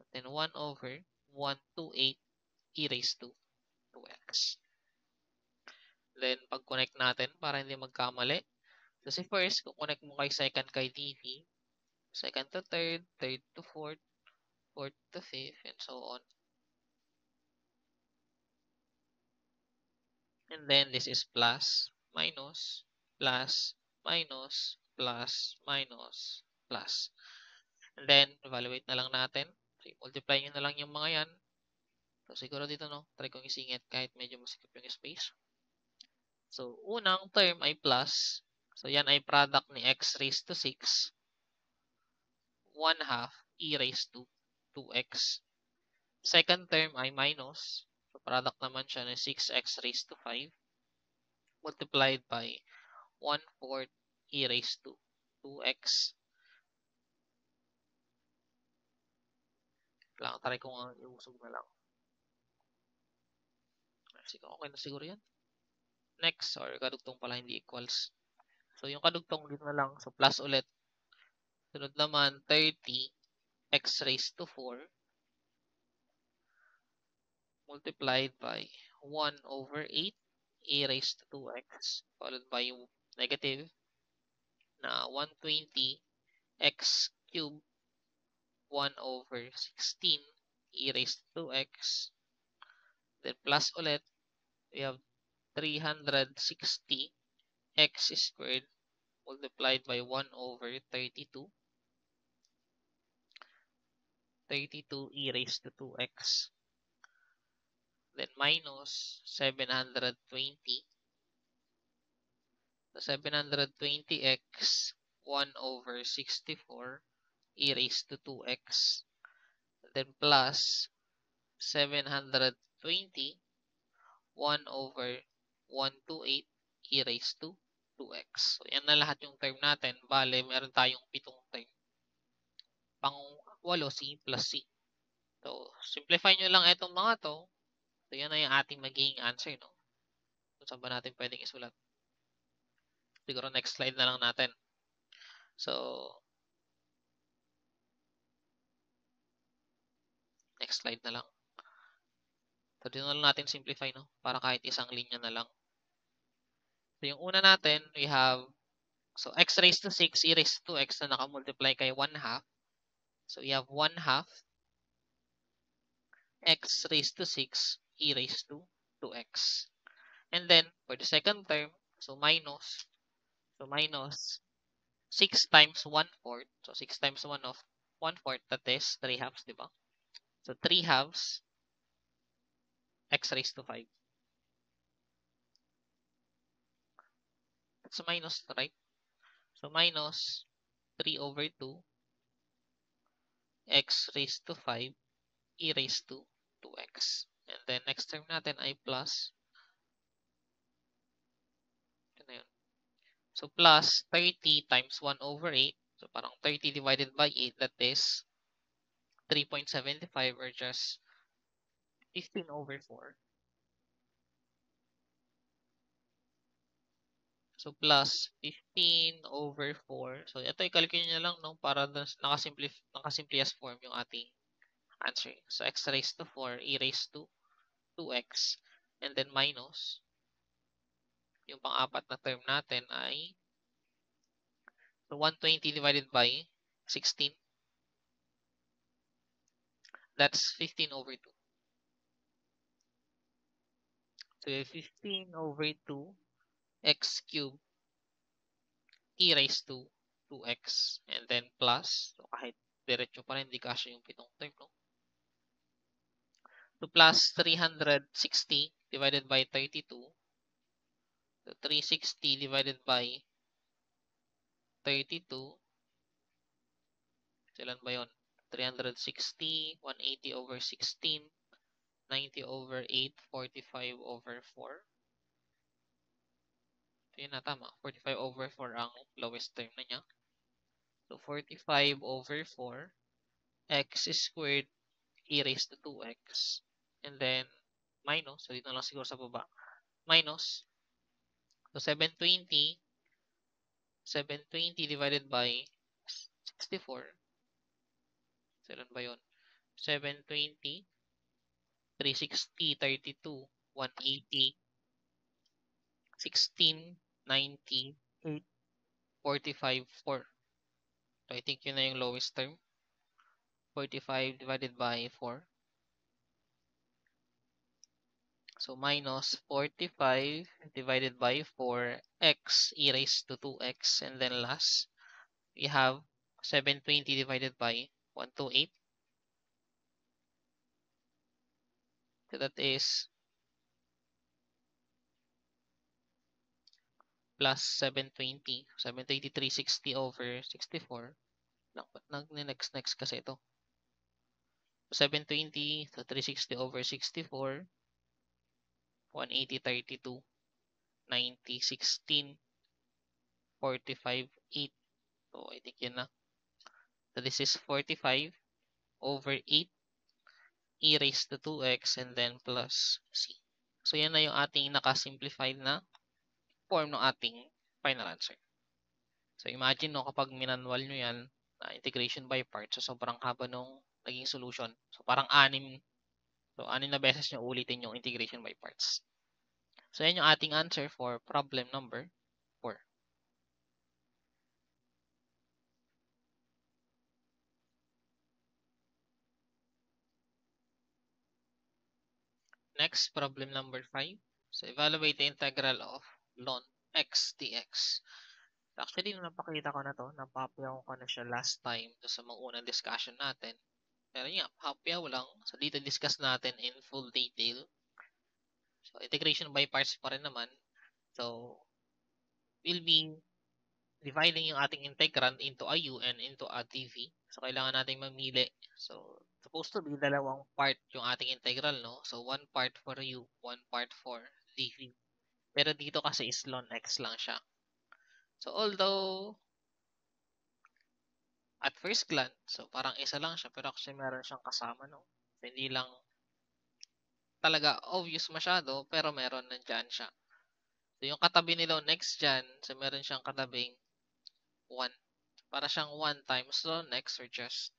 And then 1/128 e raised to 2x. Then, pag-connect natin para hindi magkamali. So, si first, kung connect mo kay second kay dv, second to third, third to fourth, fourth to fifth, and so on. And then this is plus, minus, plus, minus, plus, minus, plus. And then, evaluate na lang natin. So, multiply nyo na lang yung mga yan. So, siguro dito, no? Try kong isingit kahit medyo masikip yung space. So, unang term ay plus. So, yan ay product ni x raised to 6. 1 half e raised to 2x. Second term ay minus. So, product naman siya ng 6x raised to 5 multiplied by 1/4 e raised to 2x. Lang, try ko nga iusog na lang. Okay na siguro yan. Next, or kadugtong pala hindi equals. So, yung kadugtong dito na lang. So, plus ulit. Sunod naman, 30 x raised to 4 multiplied by 1/8 e raised to 2x followed by negative na 120 x cubed 1/16 e raised to 2x. Then plus ulit, we have 360 x squared multiplied by 1/32 e raised to 2x. Then minus 720. So 720x 1/64 e raised to 2x. Then plus 720 1/128 e raised to 2x. So, yan na lahat yung term natin. Bale, meron tayong 7 term. Pang 8, C plus C. So, simplify nyo lang itong mga to. So, yan na yung ating magiging answer, no? Kung saan ba natin pwedeng isulat. Siguro next slide na lang natin. So, next slide na lang. So, dito na lang natin simplify, no? Para kahit isang linya na lang. So, yung una natin, we have, so, x raised to 6, e raised to 2x na nakamultiply kay 1/2. So, we have 1/2 x raised to 6 e raised to 2x. And then, for the second term, so minus 6 times 1/4. So, 6 times 1/4, that is 3 halves, di ba? So, 3 halves x raised to 5. That's a minus, right? So, minus 3/2 x raised to 5 e raised to 2x. And then, next term natin ay plus. Ito na yun. So, plus 30 times 1/8. So, parang 30 divided by 8, that is 3.75 or just 15/4. So, plus 15/4. So, ito i-calculate nyo lang, no? Para nakasimplias form yung ating answer. So, x raised to 4, e raised to 2x. And then, minus. Yung pang-apat na term natin ay so 120 divided by 16. That's 15/2. So, 15/2 x cubed e raised to 2x. And then, plus. So, kahit diretso pa rin, hindi kasya yung 7 term, no? So, plus 360 divided by 32. So, 360 divided by 32. Ilan ba yun? 360, 180/16, 90/8, 45/4. So, yun na, tama. 45/4 ang lowest term na niya. So, 45/4 x squared e raised to 2x. And then, minus. So, dito na lang siguro sa baba. Minus. So, 720 divided by 64. So, ilan ba yun? 720, 360, 32, 180, 16, 90, 8, 45, 4. So, I think yun na yung lowest term. 45 divided by 4. So, minus 45 divided by 4x e raised to 2x. And then last, we have 720 divided by 128. So, that is plus 720. 720, 360 over 64. Next kasi ito. 720, so 360 over 64. 180, 32. 90, 16. 45, 8. So, I think yun na. So, this is 45 over 8 e raised to 2x and then plus c. So, yan na yung ating nakasimplified na form ng ating final answer. So, imagine no, kapag minanwal nyo yan, integration by parts, so sobrang haba nung naging solution. So, parang 6. So, 6 na beses nyo ulitin yung integration by parts. So, yan yung ating answer for problem number 4. Next, problem number 5. So, evaluate the integral of ln x dx. Actually, nung napakita ko na to, napapyaw ko na siya last time sa mga unang discussion natin. Pero yun, hapyaw lang. So, dito discuss natin in full detail. So, integration by parts pa rin naman. So, we'll be dividing yung ating integrand into a u and into a dv. So, kailangan natin mamili. So, supposed to be dalawang part yung ating integral, no? So, one part for u, one part for dv. Pero dito kasi is ln x lang siya. So, although at first glance, so parang isa lang siya, pero actually meron siyang kasama, no? So, hindi lang talaga obvious masyado, pero meron nandyan siya. So, yung katabi ni ln x dyan, so meron siyang katabing 1. Para siyang 1 times ln x or just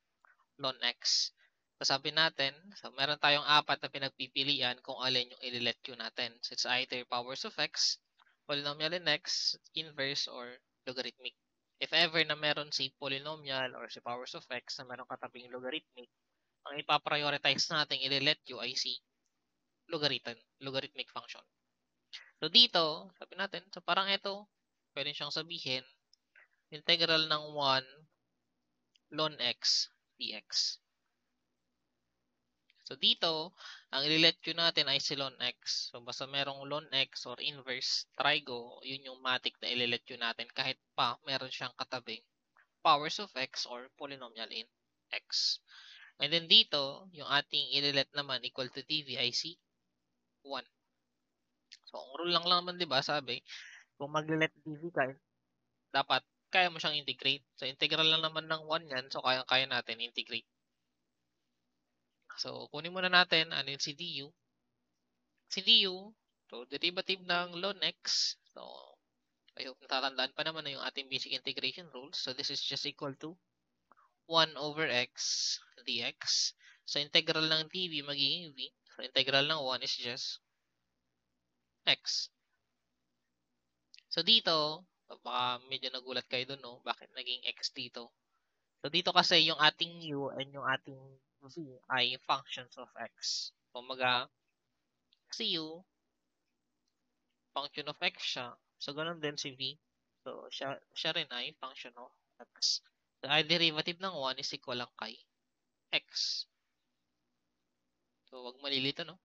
ln x. So, sabi natin, so meron tayong 4 na pinagpipilian kung alin yung ililet Q natin. So, it's either powers of x, polynomial in x, inverse, or logarithmic. If ever na meron si polynomial or si powers of x na meron katabing logarithmic, ang ipaprioritize natin ililet Q ay si logarithmic function. So, dito, sabi natin, so parang ito, pwede siyang sabihin, integral ng 1 ln x dx. So, dito, ang ililet Q natin ay si ln x. So, basta merong ln x or inverse trigo, yun yung matic na ililet Q natin kahit pa meron siyang katabing powers of x or polynomial in x. And then dito, yung ating ililet naman equal to dv ay si 1. So, ang rule lang naman, di ba, sabi, kung mag-let dv ka, dapat kaya mo siyang integrate. So, integral lang naman ng 1 yan. So, kaya natin integrate. So, kunin muna natin ano yung si du. Si du, so, derivative ng ln x. So, I hope natatandaan pa naman na yung ating basic integration rules. So, this is just equal to 1 over x dx. So, integral ng dv magiging v. So, integral ng 1 is just x. So, dito, baka medyo nagulat kayo dun, no? Bakit naging x dito? So, dito kasi yung ating u and yung ating v ay functions of x. Kumaga, si u, function of x siya. So, ganun din si v. So, siya rin ay function of x. So, ay derivative ng 1 is equal lang kay x. So, wag malilito, no?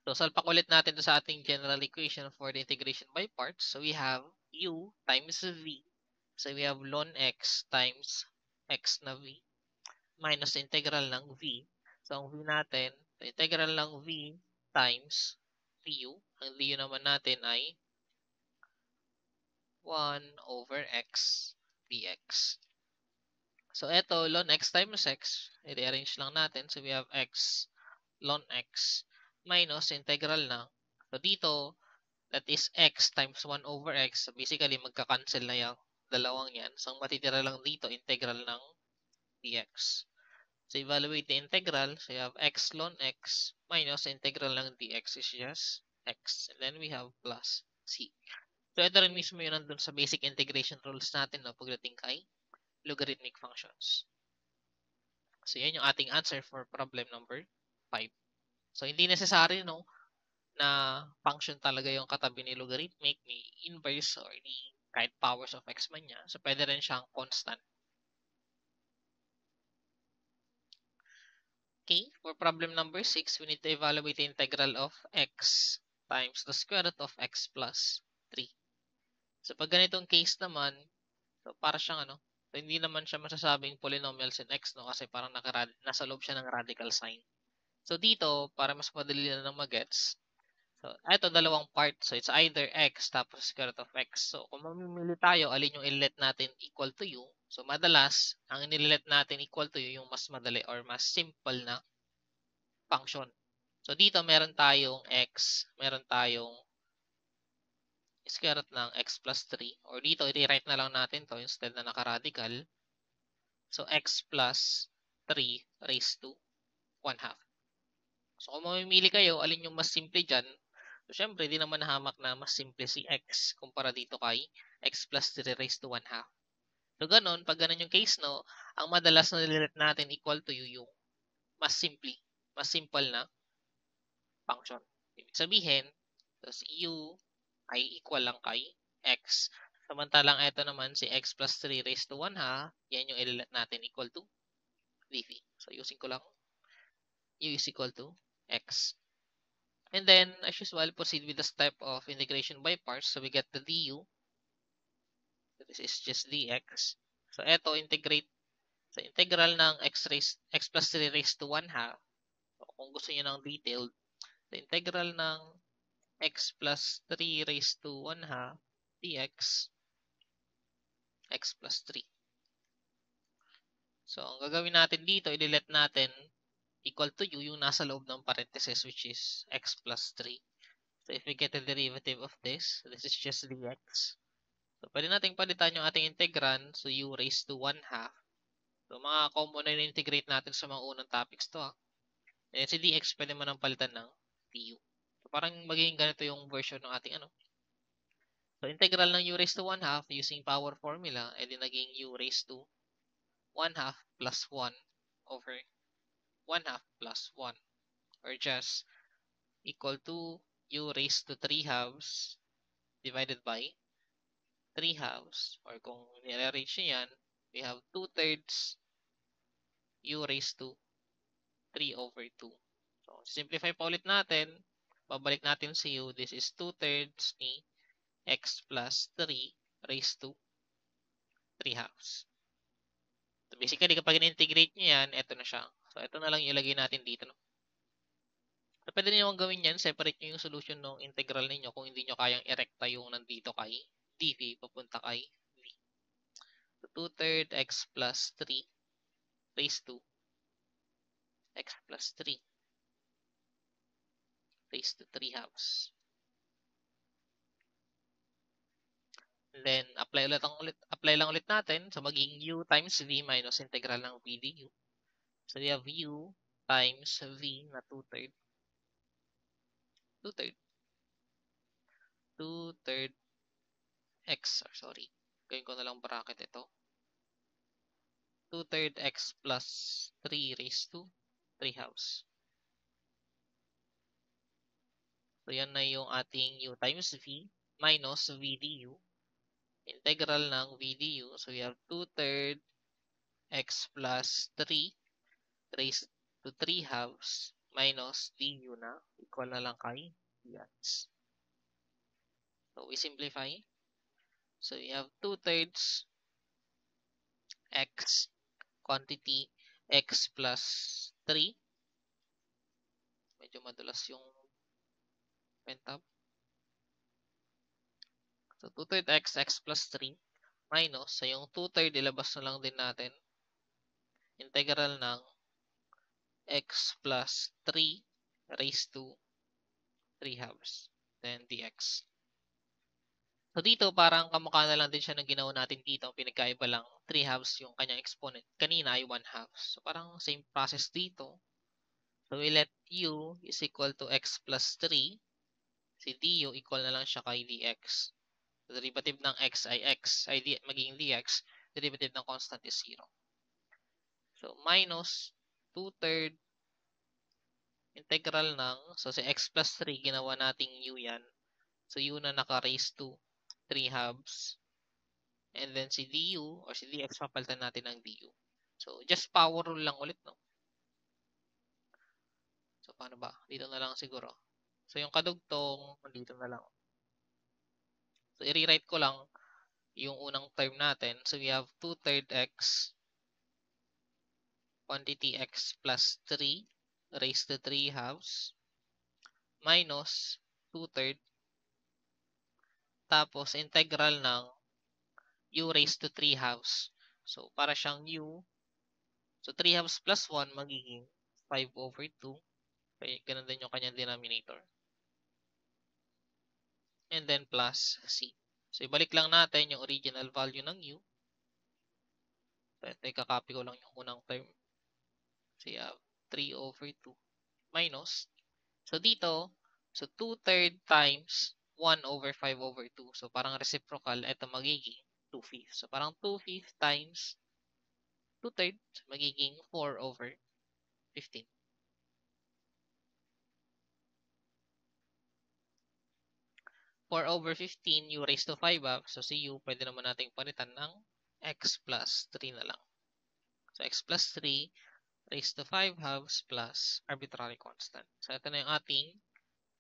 So, salpak ulit natin to sa ating general equation for the integration by parts. So, we have u times v. So, we have ln x times x na v minus integral ng v. So, ang v natin, so integral ng v times du. Ang du naman natin ay 1 over x dx. So, ito, ln x times x, i-rearrange lang natin. So, we have x ln x minus integral ng, so dito, that is x times 1 over x. So, basically, magka-cancel na yung dalawang yan. So, ang matitira lang dito, integral ng dx. So, evaluate the integral. So, you have x ln x minus integral ng dx is just x. And then we have plus c. So, ito rin mismo yun nandun sa basic integration rules natin, no, pagdating kay logarithmic functions. So, yan yung ating answer for problem number 5. So, hindi necessary, no, na function talaga yung katabi ni logarithmic, may inverse or kahit powers of x man niya. So, pwede rin siyang constant. Okay, for problem number 6, we need to evaluate the integral of x times the square root of x plus 3. So, pag ganitong case naman, so para siyang so hindi naman siya masasabing polynomials in x, no? Kasi parang nasa loob siya ng radical sign. So, dito, para mas madali na magets, so, ito dalawang part. So, it's either x tapos square root of x. So, kung mamimili tayo, alin yung ililet natin equal to u. So, madalas, ang inilet natin equal to u yung mas madali or mas simple na function. So, dito meron tayong x, meron tayong square root ng x plus 3. Or dito, i-rewrite na lang natin to instead na naka-radical. So, x plus 3 raised to 1 half. So, kung mamimili kayo, alin yung mas simple dyan? So, syempre, di naman nahamak na mas simple si x kumpara dito kay x plus 3 raised to 1 half. So, ganun, pag ganun yung case, no, ang madalas na nililit natin equal to u yung mas simple na function. Ibig sabihin, so si u ay equal lang kay x. Samantalang ito naman si x plus 3 raised to 1 half, yan yung ililet natin equal to dv. So using ko lang u is equal to x. And then, as usual, proceed with the step of integration by parts. So we get the du. So this is just dx. So ito, integrate sa integral ng x plus 3 raised to 1 half. So, kung gusto niyo ng detailed, the integral ng x plus 3 raised to 1 half dx x plus 3. So, ang gagawin natin dito, i-delete natin equal to u yung nasa loob ng parenthesis which is x plus 3. So, if we get the derivative of this is just dx. So, pwede natin palitan yung ating integrand. So, u raised to 1 half. So, mga common na integrate natin sa mga unang topics to. And si dx pwede mo nang palitan ng du. So, parang magiging ganito yung version ng ating So, integral ng u raised to 1 half using power formula, edi naging u raised to 1 half plus 1 over 1 half plus 1 or just equal to u raised to 3 halves divided by 3 halves or kung nire-arrange nyo yan, we have 2/3 u raised to 3 over 2. So, simplify pa ulit natin. Babalik natin si u. This is 2/3 ni x plus 3 raised to 3 halves. So, basically, kapag in-integrate nyo yan, ito na siya. So, ito na lang ilagay natin dito. No? So, pwede nyo gawin yan. Separate nyo yung solution ng integral ninyo kung hindi nyo kayang erekta yung nandito kay dv papunta kay v. So, 2/3 x plus 3 raised to x plus 3 raised to 3 halves. And then, apply lang ulit natin. So, magiging u times v minus integral ng v du. So, we have u times v na 2/3. 2/3 x, sorry. Gawin ko na lang bracket ito. 2/3 x plus 3 raised to 3 halves. So, yan na yung ating u times v minus v du. Integral ng v du. So, we have 2/3 x plus 3 raised to 3 halves minus du na equal na lang kay dx. So, we simplify. So, we have 2/3 x quantity x plus 3. Medyo madulas yung pentab. So, 2/3 x plus 3 minus, so yung 2/3 ilabas na lang din natin. Integral ng x plus 3 raised to 3 halves. Then dx. So, dito parang kamukha na lang din siya ng ginawa natin dito. Pinagkaiba lang 3 halves yung kanyang exponent. Kanina ay 1 half. So, parang same process dito. So, we let u is equal to x plus 3. Si du equal na lang siya kay dx. So, derivative ng x ay magiging dx. Derivative ng constant is 0. So, minus 2/3 integral ng, so si x plus 3, ginawa nating u yan. So u na naka-raise to 3 halves. And then si du or si dx, papalitan natin ng du. So just power rule lang ulit, no? So paano ba? Dito na lang siguro. So yung kadugtong, dito na lang. So i-rewrite ko lang yung unang term natin. So we have 2/3 x quantity x plus 3 raised to 3 halves minus 2/3 tapos integral ng u raised to 3 halves. So para siyang u. So 3 halves plus 1 magiging 5/2. Okay, ganun din yung kanyang denominator. And then plus c. So ibalik lang natin yung original value ng u. So ito, ikakopy ko lang yung unang term. So you have 3/2 minus. So dito, so 2/3 times 1/5/2. So parang reciprocal, ito magiging 2/5. So parang 2/5 times 2/3 magiging 4/15. 4/15 u raised to 5 halves. So si u, pwede naman nating palitan ng x plus 3 na lang. So x plus 3 raised to 5 halves plus arbitrary constant. So ito na yung ating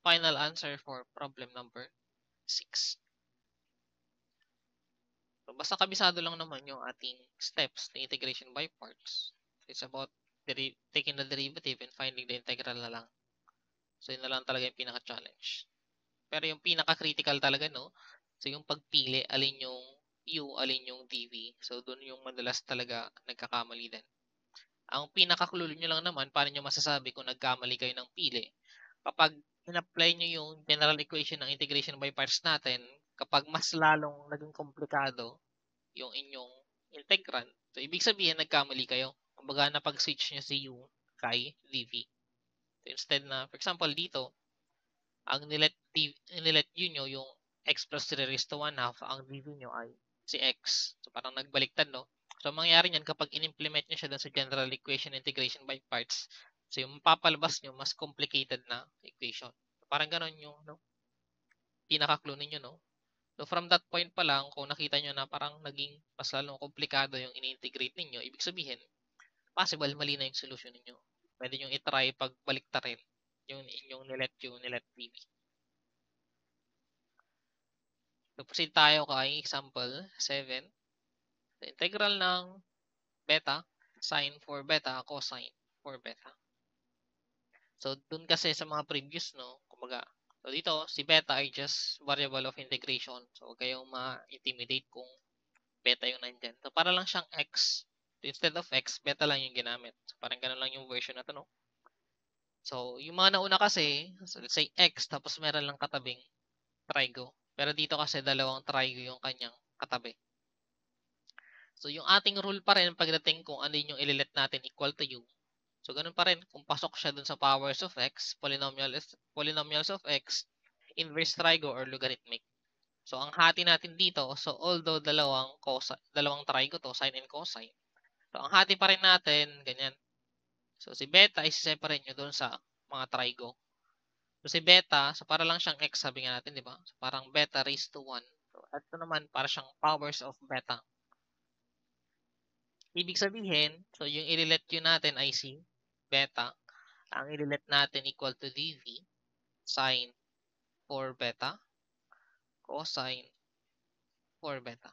final answer for problem number 6. So basta kabisado lang naman yung ating steps na integration by parts. So it's about taking the derivative and finding the integral na lang. So yun na lang talaga yung pinaka-challenge. Pero yung pinaka-critical talaga, no? So yung pagpili, alin yung u, alin yung dv. So doon yung madalas talaga nagkakamali din. Ang pinaka-clue nyo lang naman, paano nyo masasabi kung nagkamali kayo ng pili? Kapag in-apply nyo yung general equation ng integration by parts natin, kapag mas lalong naging komplikado yung inyong integrand, so ibig sabihin nagkamali kayo. Kumbaga napag-switch nyo si u kay dv. So instead na, for example, dito, ang nilet u nyo yung x plus 3 raised to 1 half, ang dv nyo ay si x. So parang nagbaliktad, no? So mangyayari niyan kapag in-implement nyo siya dun sa general equation integration by parts, so yung mapapalabas nyo, mas complicated na equation. So parang ganon yung pinaka-clue ninyo, no? So from that point pa lang, kung nakita nyo na parang naging mas lalong komplikado yung in-integrate ninyo, ibig sabihin, possible mali na yung solution ninyo. Pwede nyo i-try pagbaliktarin yung inyong nilet u, nilet dv. So proceed tayo kay example 7. The integral ng beta, sine for beta, cosine for beta. So dun kasi sa mga previous, no, kumbaga, so dito, si beta ay just variable of integration. So huwag kayong ma-intimidate kung beta yung nandyan. So para lang siyang x. So, instead of x, beta lang yung ginamit. So parang ganun lang yung version na to, no? So yung mga nauna kasi, so let's say x, tapos meron lang katabing trigo. Pero dito kasi dalawang trigo yung kanyang katabi. So yung ating rule pa rin pagdating kung ano yung ililet natin equal to u. So ganun pa rin kung pasok siya dun sa powers of x, polynomials of x, inverse trigo or logarithmic. So ang hati natin dito, so although dalawang trigo to, sine and cosine. So ang hati pa rin natin, ganyan. So si beta is separate nyo dun sa mga trigo. So si beta, so para lang siyang x, sabi nga natin, di ba? So parang beta raised to 1. So ito naman, para siyang powers of beta. Ibig sabihin, so yung ililet yun natin ay si beta. Ang ililet natin equal to dv, sine for beta, cosine for beta.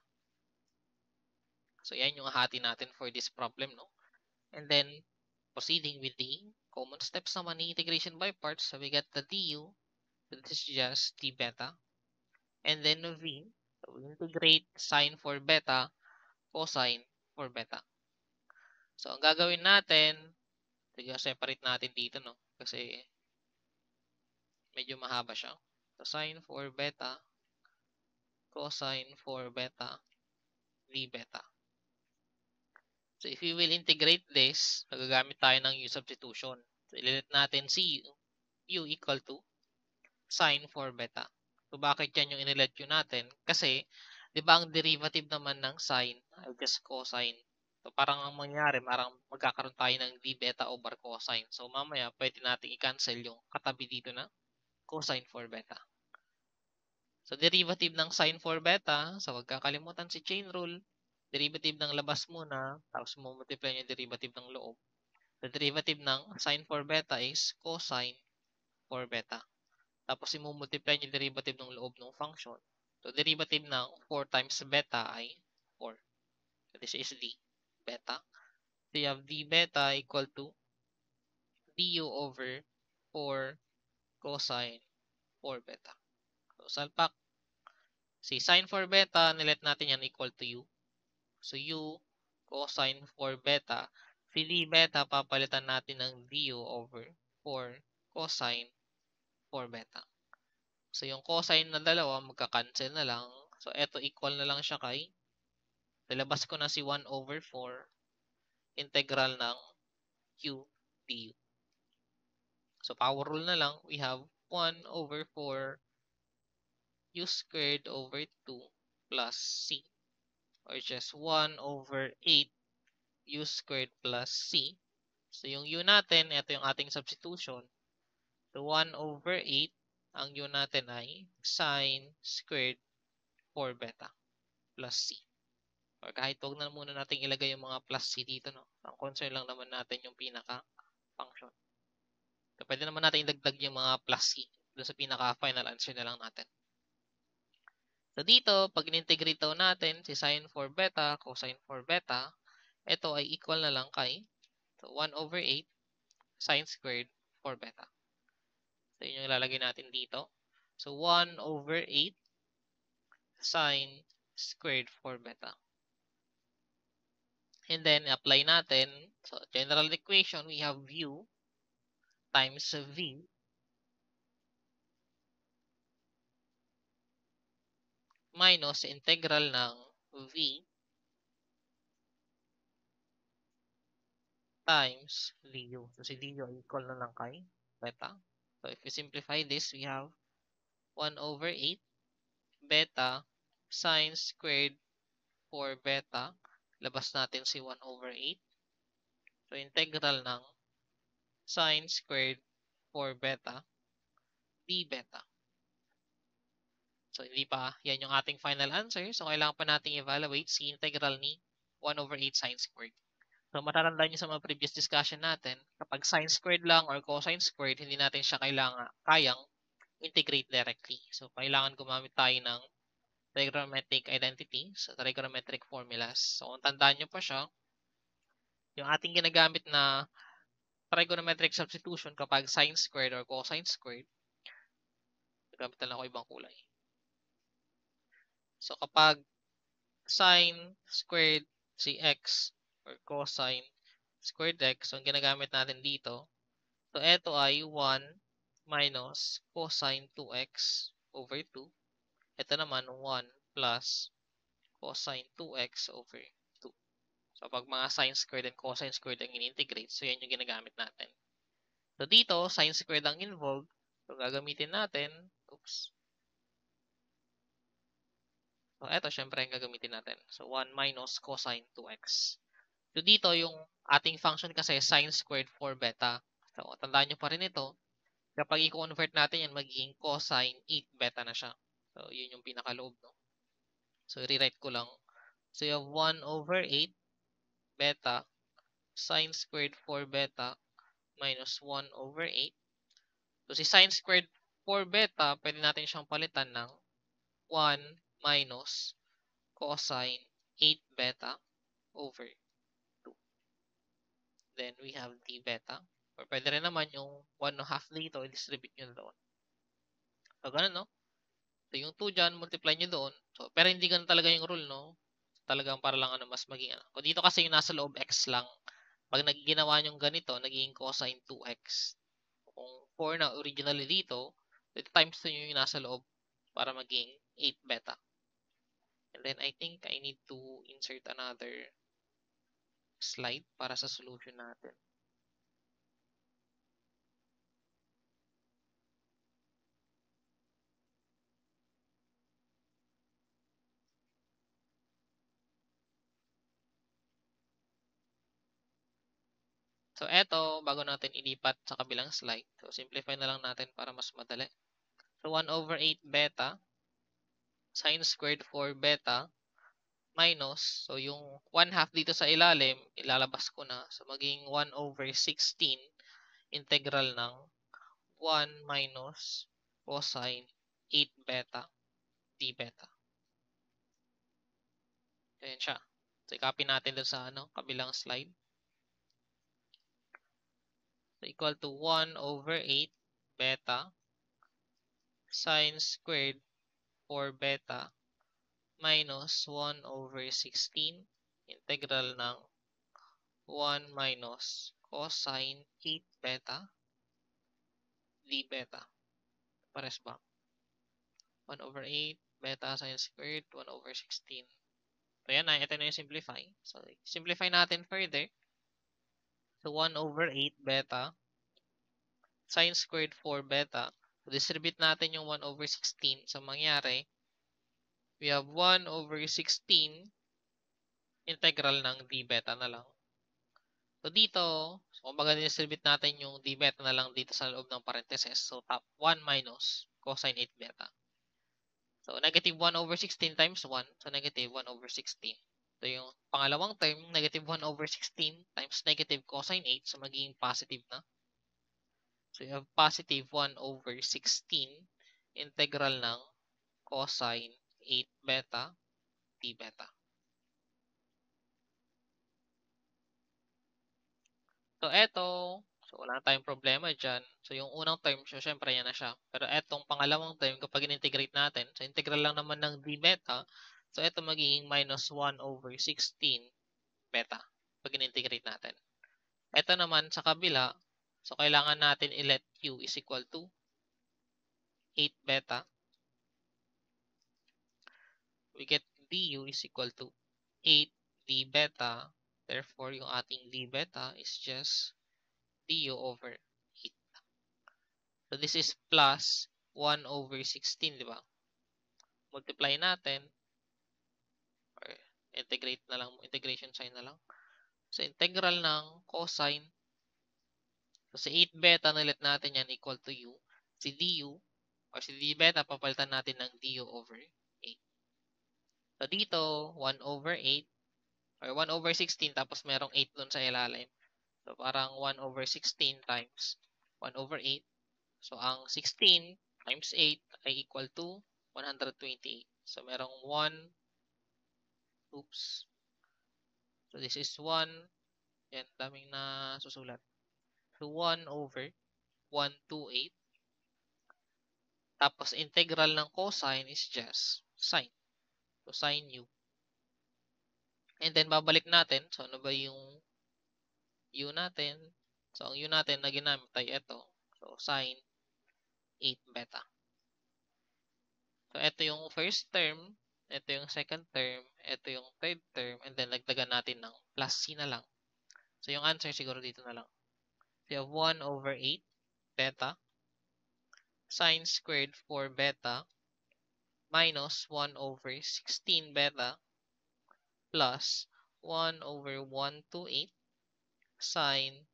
So yan yung hati natin for this problem, no? And then, proceeding with the common steps naman ni integration by parts, so we get the du, so this is just d beta. And then v, so we integrate sine for beta, cosine for beta. So ang gagawin natin, sige, separate natin dito, no? Kasi medyo mahaba siya. So sine for beta, cosine for beta, d beta. So if we will integrate this, nagagamit tayo ng u substitution. So ililit natin si u equal to sine for beta. So bakit yan yung inilet u natin? Kasi, di ba ang derivative naman ng sine ay just cosine So, parang ang mangyari, parang magkakaroon tayo ng d beta over cosine. So, mamaya, pwede natin i-cancel yung katabi dito na cosine for beta. So, derivative ng sine for beta, so huwag kakalimutan si chain rule. Derivative ng labas muna, tapos mo multiply yung derivative ng loob. The derivative ng sine for beta is cosine for beta. Tapos i-multiply yung derivative ng loob ng function. So, derivative ng 4 times beta ay 4. So, this is d beta. So, you have d beta equal to du over 4 cosine 4 beta. So, salpak. Si sine 4 beta, nilet natin yan equal to u. So, u cosine 4 beta. Si d beta, papalitan natin ng du over 4 cosine 4 beta. So, yung cosine na dalawa, magka-cancel na lang. So, eto equal na lang siya kay, nilabas ko na si 1 over 4 integral ng q du. So, power rule na lang, we have 1 over 4 u squared over 2 plus c, or just 1 over 8 u squared plus c. So, yung u natin, ito yung ating substitution. So, 1 over 8, ang u natin ay sine squared 4 beta plus c. Or kahit huwag na muna natin ilagay yung mga plus c dito, no? Ang concern lang naman natin yung pinaka-function. So, pwede naman natin idagdag yung mga plus c doon sa pinaka-final answer na lang natin. So, dito, pag in-integrate daw natin si sine 4 beta, cosine 4 beta, ito ay equal na lang kay 1 over 8 sine squared 4 beta. So, yun yung ilalagay natin dito. So, 1 over 8 sine squared 4 beta. And then, apply natin. So, general equation, we have u times v minus integral ng v times du. So, si du equal na lang kay beta. So, if we simplify this, we have 1 over 8 beta sine squared 4 beta. Labas natin si 1 over 8. So, integral ng sine squared 4 beta d beta. So, hindi pa yan yung ating final answer. So, kailangan pa natin evaluate si integral ni 1 over 8 sine squared. So, matatandaan nyo sa mga previous discussion natin, kapag sine squared lang or cosine squared, hindi natin siya kayang integrate directly. So, kailangan gumamit tayo ng trigonometric identities, trigonometric formulas. So, kung tandaan nyo pa siya, yung ating ginagamit na trigonometric substitution kapag sine squared or cosine squared, gamit na lang ako ibang kulay. So, kapag sine squared si x or cosine squared x, so ang ginagamit natin dito, so ito ay 1 minus cosine 2x over 2. Ito naman 1 plus cosine 2x over 2. So, pag mga sine squared and cosine squared ang in-integrate, so yan yung ginagamit natin. So, dito, sine squared ang involved. So, gagamitin natin, So, eto, syempre, ang gagamitin natin. So, 1 minus cosine 2x. So, dito, yung ating function kasi sine squared 4 beta. So, tandaan nyo pa rin ito. Kapag i-convert natin yan, magiging cosine 8 beta na siya. So, yun yung pinakaloob, no? So, rewrite ko lang. So, you have 1 over 8 beta sine squared 4 beta minus 1 over 8. So, si sine squared 4 beta, pwede natin siyang palitan ng 1 minus cosine 8 beta over 2. Then, we have d beta. Or pwede rin naman yung 1/2 dito, i-distribute nyo doon. So, ganun, no? So, yung 2 dyan, multiply nyo doon. So, pero hindi ganun talaga yung rule, no? Talagang para lang mas maging ano. Kung dito kasi yung nasa loob x lang. Pag nagiginawa nyo ganito, nagiging cosine 2x. Kung 4 na originally dito, times 2 yung nasa loob para maging 8 beta. And then, I think I need to insert another slide para sa solution natin. So, eto, bago natin ilipat sa kabilang slide. So, simplify na lang natin para mas madali. So, 1 over 8 beta sine squared 4 beta minus, so yung 1/2 dito sa ilalim, ilalabas ko na. So, maging 1 over 16 integral ng 1 minus cosine 8 beta d beta. Ayan siya. So, i-copy natin dun sa kabilang slide. So, equal to 1 over 8 beta sine squared 4 beta minus 1 over 16 integral ng 1 minus cosine 8 beta d beta. Pares ba? 1 over 8 beta sine squared 1 over 16. So, yan na. Ito na yung simplify. So, simplify natin further. So, 1 over 8 beta sine squared 4 beta. So, distribute natin yung 1 over 16. So, mangyari, we have 1 over 16 integral ng d beta na lang. So, dito, so, kumbaga distribute natin yung d beta na lang dito sa loob ng parentheses. So, top 1 minus cosine 8 beta. So, negative 1 over 16 times 1. So, negative 1 over 16. So, yung pangalawang term, negative 1 over 16 times negative cosine 8. So, magiging positive na. So, you have positive 1 over 16 integral ng cosine 8 beta d beta. So, eto, so wala na tayong problema dyan. So, yung unang term, so, syempre yan na siya. Pero etong pangalawang term, kapag in-integrate natin, so integral lang naman ng d beta, so eto magiging minus 1 over 16 beta pag in-integrate natin. Eto naman sa kabila, so kailangan natin i-let q is equal to 8 beta. We get du is equal to 8 d beta. Therefore, yung ating d beta is just du over 8. So, this is plus 1 over 16, di ba? Multiply natin, or integrate na lang, integration sign na lang. So, integral ng cosine. So, sa 8 beta, nalit natin yan equal to u. Si du, or si d beta, papalitan natin ng du over 8. So, dito, 1 over 8, or 1 over 16, tapos merong 8 dun sa ilalim. So, parang 1 over 16 times 1 over 8. So, ang 16 times 8 ay equal to 128. So, merong 1, oops. So, this is 1. Yan, daming na susulat. So, 1 over 128. Tapos, integral ng cosine is just sine. So, sine u. And then, babalik natin. So, ano ba yung u natin? So, ang u natin na ginamit ay ito. So, sine 8 beta. So, ito yung first term. Ito yung second term. Ito yung third term. And then, lagdagan natin ng plus c na lang. So, yung answer siguro dito na lang. So, you have 1 over 8 beta sine squared 4 beta minus 1 over 16 beta plus 1 over 128 sine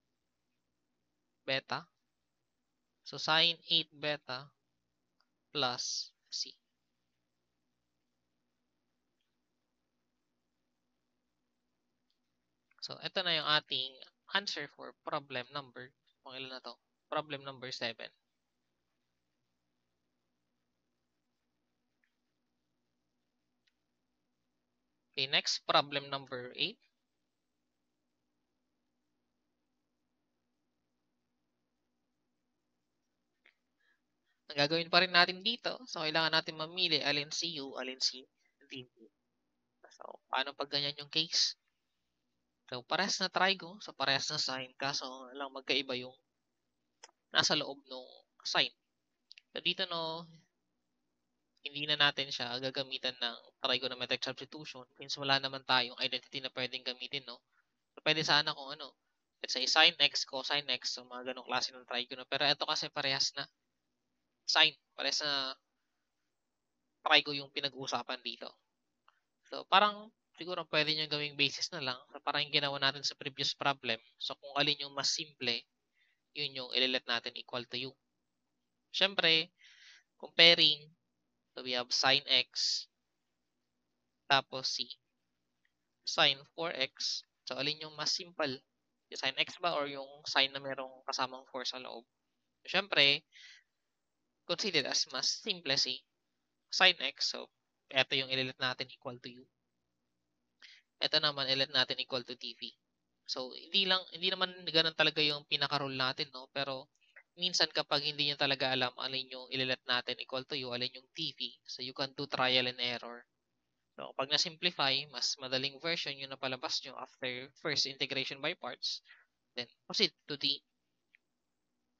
beta. So, sine 8 beta plus c. So, ito na yung ating answer for problem number, ilan na to? Problem number 7. Okay, next, problem number 8. Ang gagawin pa rin natin dito, so kailangan natin mamili alin si u, alin si d. So, paano pag ganyan yung case? So, parehas na trigo, so parehas na sine, kaso lang magkaiba yung nasa loob ng sine. So, dito no, hindi na natin siya gagamitan ng trigonometric substitution since wala naman tayong identity na pwedeng gamitin, no? So, pwede sana kung ano, let's say sin x, cosine x, so mga ganong klase ng trigo. Pero ito kasi parehas na sine, parehas na trigo yung pinag-uusapan dito. So, parang siguro pwede nyo gawing basis na lang. So, parang yung ginawa natin sa previous problem. So, kung alin yung mas simple, yun yung ililet natin equal to u. Siyempre, comparing, so we have sin x, tapos si sin 4x. So, alin yung mas simple? Yung sin x ba or yung sin na merong kasamang 4 sa loob? So, siyempre, consider as mas simple si sin x. So, ito yung ililet natin equal to u. Ito naman, ililet natin equal to dv. So, hindi naman ganun talaga yung pinaka-rule natin, no? Pero, minsan kapag hindi nyo talaga alam alin yung ililet natin equal to u, alin yung dv, so you can do trial and error. So, pag na-simplify, mas madaling version yung napalabas nyo after first integration by parts, then proceed to the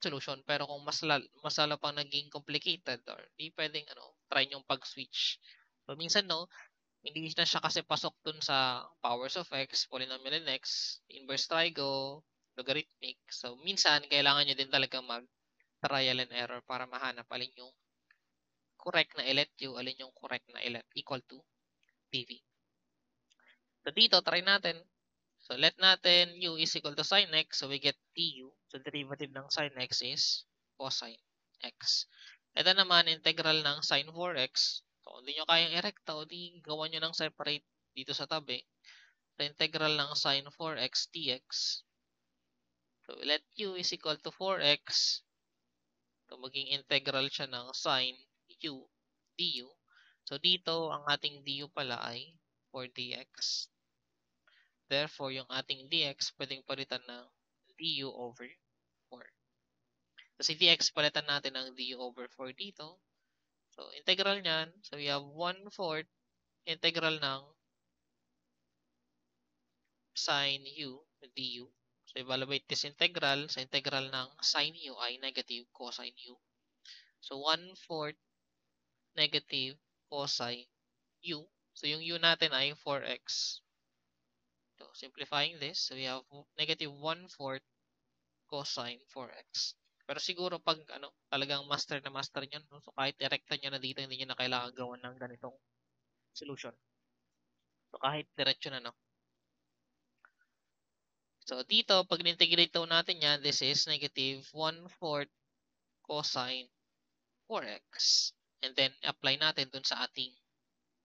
solution. Pero kung mas lalo pang naging complicated or di pwedeng try nyong pag-switch. So, minsan hindi na siya kasi pasok dun sa powers of x, polynomial in x, inverse trigo, logarithmic. So, minsan, kailangan nyo din talaga mag-trial and error para mahanap alin yung correct na ilet u, alin yung correct na ilet equal to dv. So, dito, try natin. So, let natin u is equal to sin x. So, we get du. So, derivative ng sin x is cosine x. Ito naman, integral ng sin 4x. So, kung hindi nyo kayang erekta, o di gawan nyo ng separate dito sa tabi. So, integral ng sin 4x dx. So, let u is equal to 4x. So, maging integral siya ng sin u du. So, dito, ang ating du pala ay 4dx. Therefore, yung ating dx pwedeng palitan ng du over 4. So, si dx palitan natin ng du over 4 dito. So, integral niyan. So, we have 1/4 integral ng sin u du. So, evaluate this integral. Sa integral ng sin u ay negative cosine u. So, 1/4 negative cosine u. So, yung u natin ay 4x. So, simplifying this, so we have negative 1/4 cosine 4x. Pero siguro pag talagang master na master niyan, no? So kahit direkta niyo na dito, hindi niyo na kailangan gawan ng ganitong solution. So kahit diretso na, no? So dito, pag integrate daw natin yan, this is negative 1/4 cosine 4x. And then, apply natin dun sa ating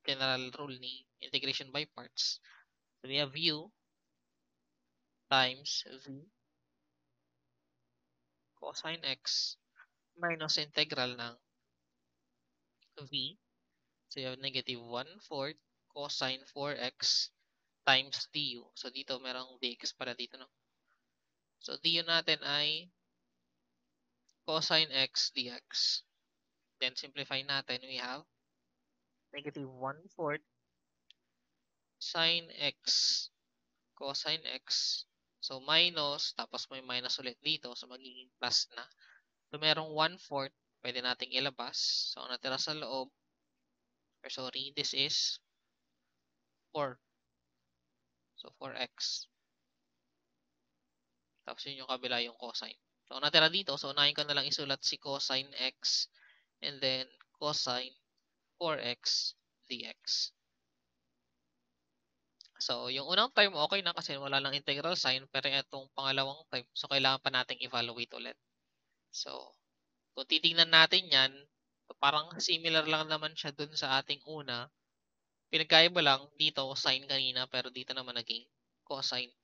general rule ni integration by parts. So we have u times v cosine x minus integral ng v. So you have negative 1/4 cosine 4x times du. So dito merong dx para dito, no? So du natin ay cosine x dx. Then simplify natin, we have negative 1/4 sine x cosine x. So minus, tapos may minus ulit dito. So magiging plus na. So merong 1/4, pwede nating ilabas. So ang natira sa loob, or sorry, this is 4. So 4x. Tapos yun yung kabila yung cosine. So ang natira dito, so unahin ko na lang isulat si cosine x and then cosine 4x dx. So, yung unang term okay na kasi wala lang integral sign, pero itong pangalawang term, so kailangan pa nating evaluate ulit. So, kung titingnan natin yan, parang similar lang naman siya dun sa ating una. Pinagkaiba lang dito sine kanina, pero dito naman naging cosine.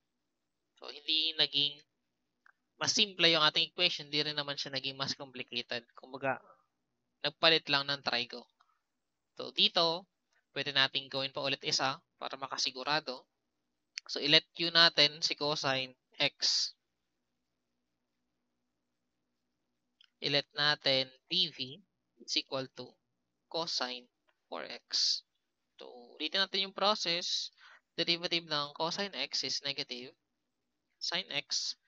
So, hindi naging mas simple yung ating equation, hindi rin naman siya naging mas complicated. Kumbaga, nagpalit lang ng trigo. So, dito, pwede nating gawin pa ulit isa para makasigurado. So, ilet u natin si cosine x. Ilet natin dv is equal to cosine 4x. So, ulitin natin yung process. Derivative ng cosine x is negative sine x.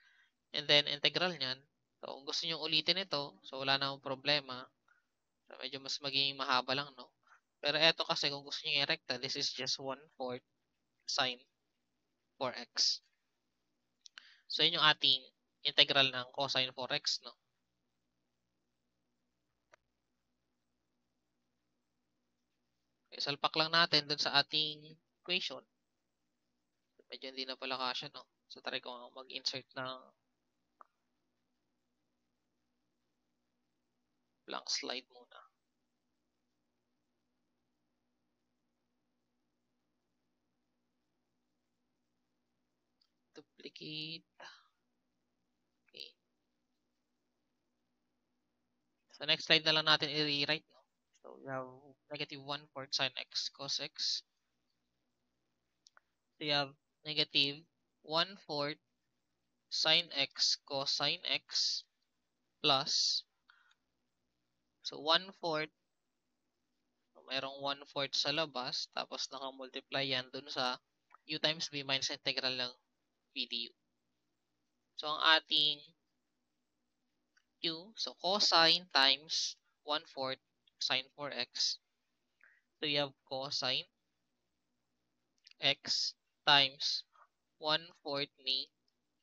And then, integral niyan. So, kung gusto nyo ulitin ito, so wala namang problema. So, medyo mas magiging mahaba lang, no? Pero eto kasi, kung gusto nyo i-recta, this is just 1/4 sine 4x. So, yun yung ating integral ng cosine 4x, no? Okay, salpak lang natin dun sa ating equation. Medyo hindi na pala kasya, no? So, try ko nga mag-insert ng blank slide muna. Duplicate. Okay. So, next slide na lang natin i-rewrite, no? So, we have negative 1/4 sin x cos x. So, you have negative 1/4 sin x cosine x plus, so 1/4, so merong 1/4 sa labas, tapos naka-multiply yan dun sa u times b minus integral ng b du. So, ang ating u, so cosine times 1/4 sin 4x. So, you have cosine x times 1/4 ni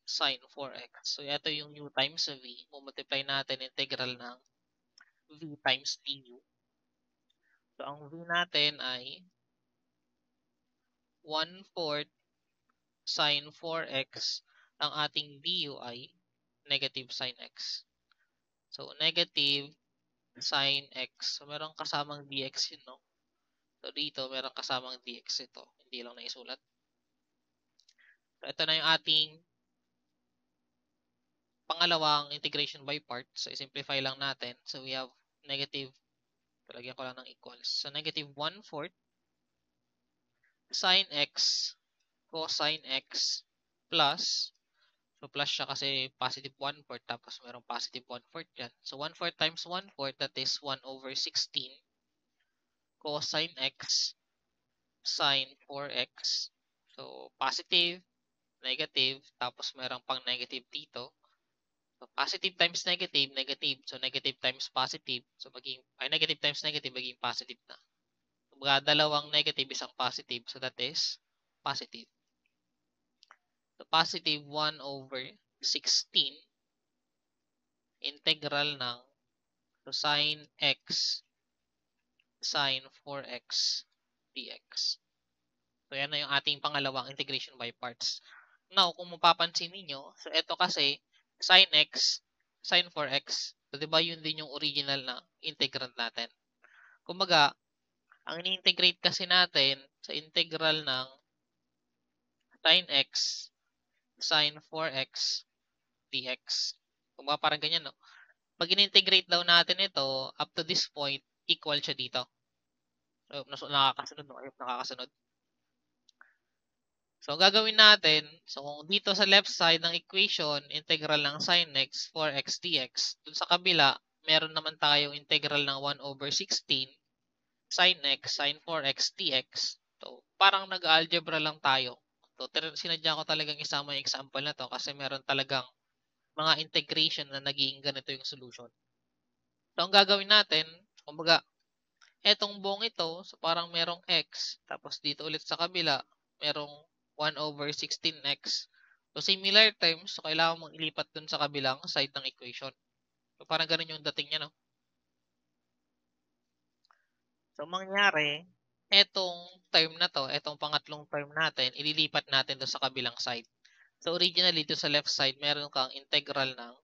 sin 4x. So, ito yung u times v. Multiply natin integral ng v times du. So, ang v natin ay 1/4 sin 4x. Ang ating du ay negative sin x. So, negative sin x. So, meron kasamang dx yun, no? So, dito, meron kasamang dx ito. Hindi lang naisulat. So, ito na yung ating pangalawang integration by parts. So, simplify lang natin. So, we have negative, talagyan ko lang ng equals. So, negative 1/4 sin x cosine x plus, so plus siya kasi positive 1/4 tapos merong positive 1/4 dyan. So, 1/4 times 1/4, that is 1/16 cosine x sin 4x. So, positive, negative, tapos merong pang negative dito. So, positive times negative, negative. So, negative times positive. So, negative times negative, maging positive na. So, dalawang negative, isang positive. So, that is positive. So, positive 1/16 integral ng, so, sin x sin 4x dx. So, yan na yung ating pangalawang integration by parts. Now, kung mapapansin niyo, so ito kasi sin x sin 4x. So, 'di ba yun din yung original na integrand natin. Kumbaga, ang ini-integrate kasi natin sa integral ng sin x sin 4x dx. Kumbaga, parang ganyan, no? Pag in-integrate daw natin ito, up to this point, equal siya dito. So, nakakasunod, no? Ayun, nakakasunod. So, gagawin natin, so kung dito sa left side ng equation, integral ng sin x, 4x dx, dun sa kabila, meron naman tayong integral ng 1/16 sin x, sin 4x dx. So, parang nag-algebra lang tayo. So, sinadya ko talagang isama yung example na to kasi meron talagang mga integration na naging ganito yung solution. So, ang gagawin natin, kumbaga, etong buong ito, so parang merong x, tapos dito ulit sa kabila, merong 1/16x. So, similar terms, so kailangan mong ilipat dun sa kabilang side ng equation. So, parang ganun yung dating niya, no? So, mangyari, etong term na to, etong pangatlong term natin, ililipat natin dun sa kabilang side. So, originally, dito sa left side, meron kang integral ng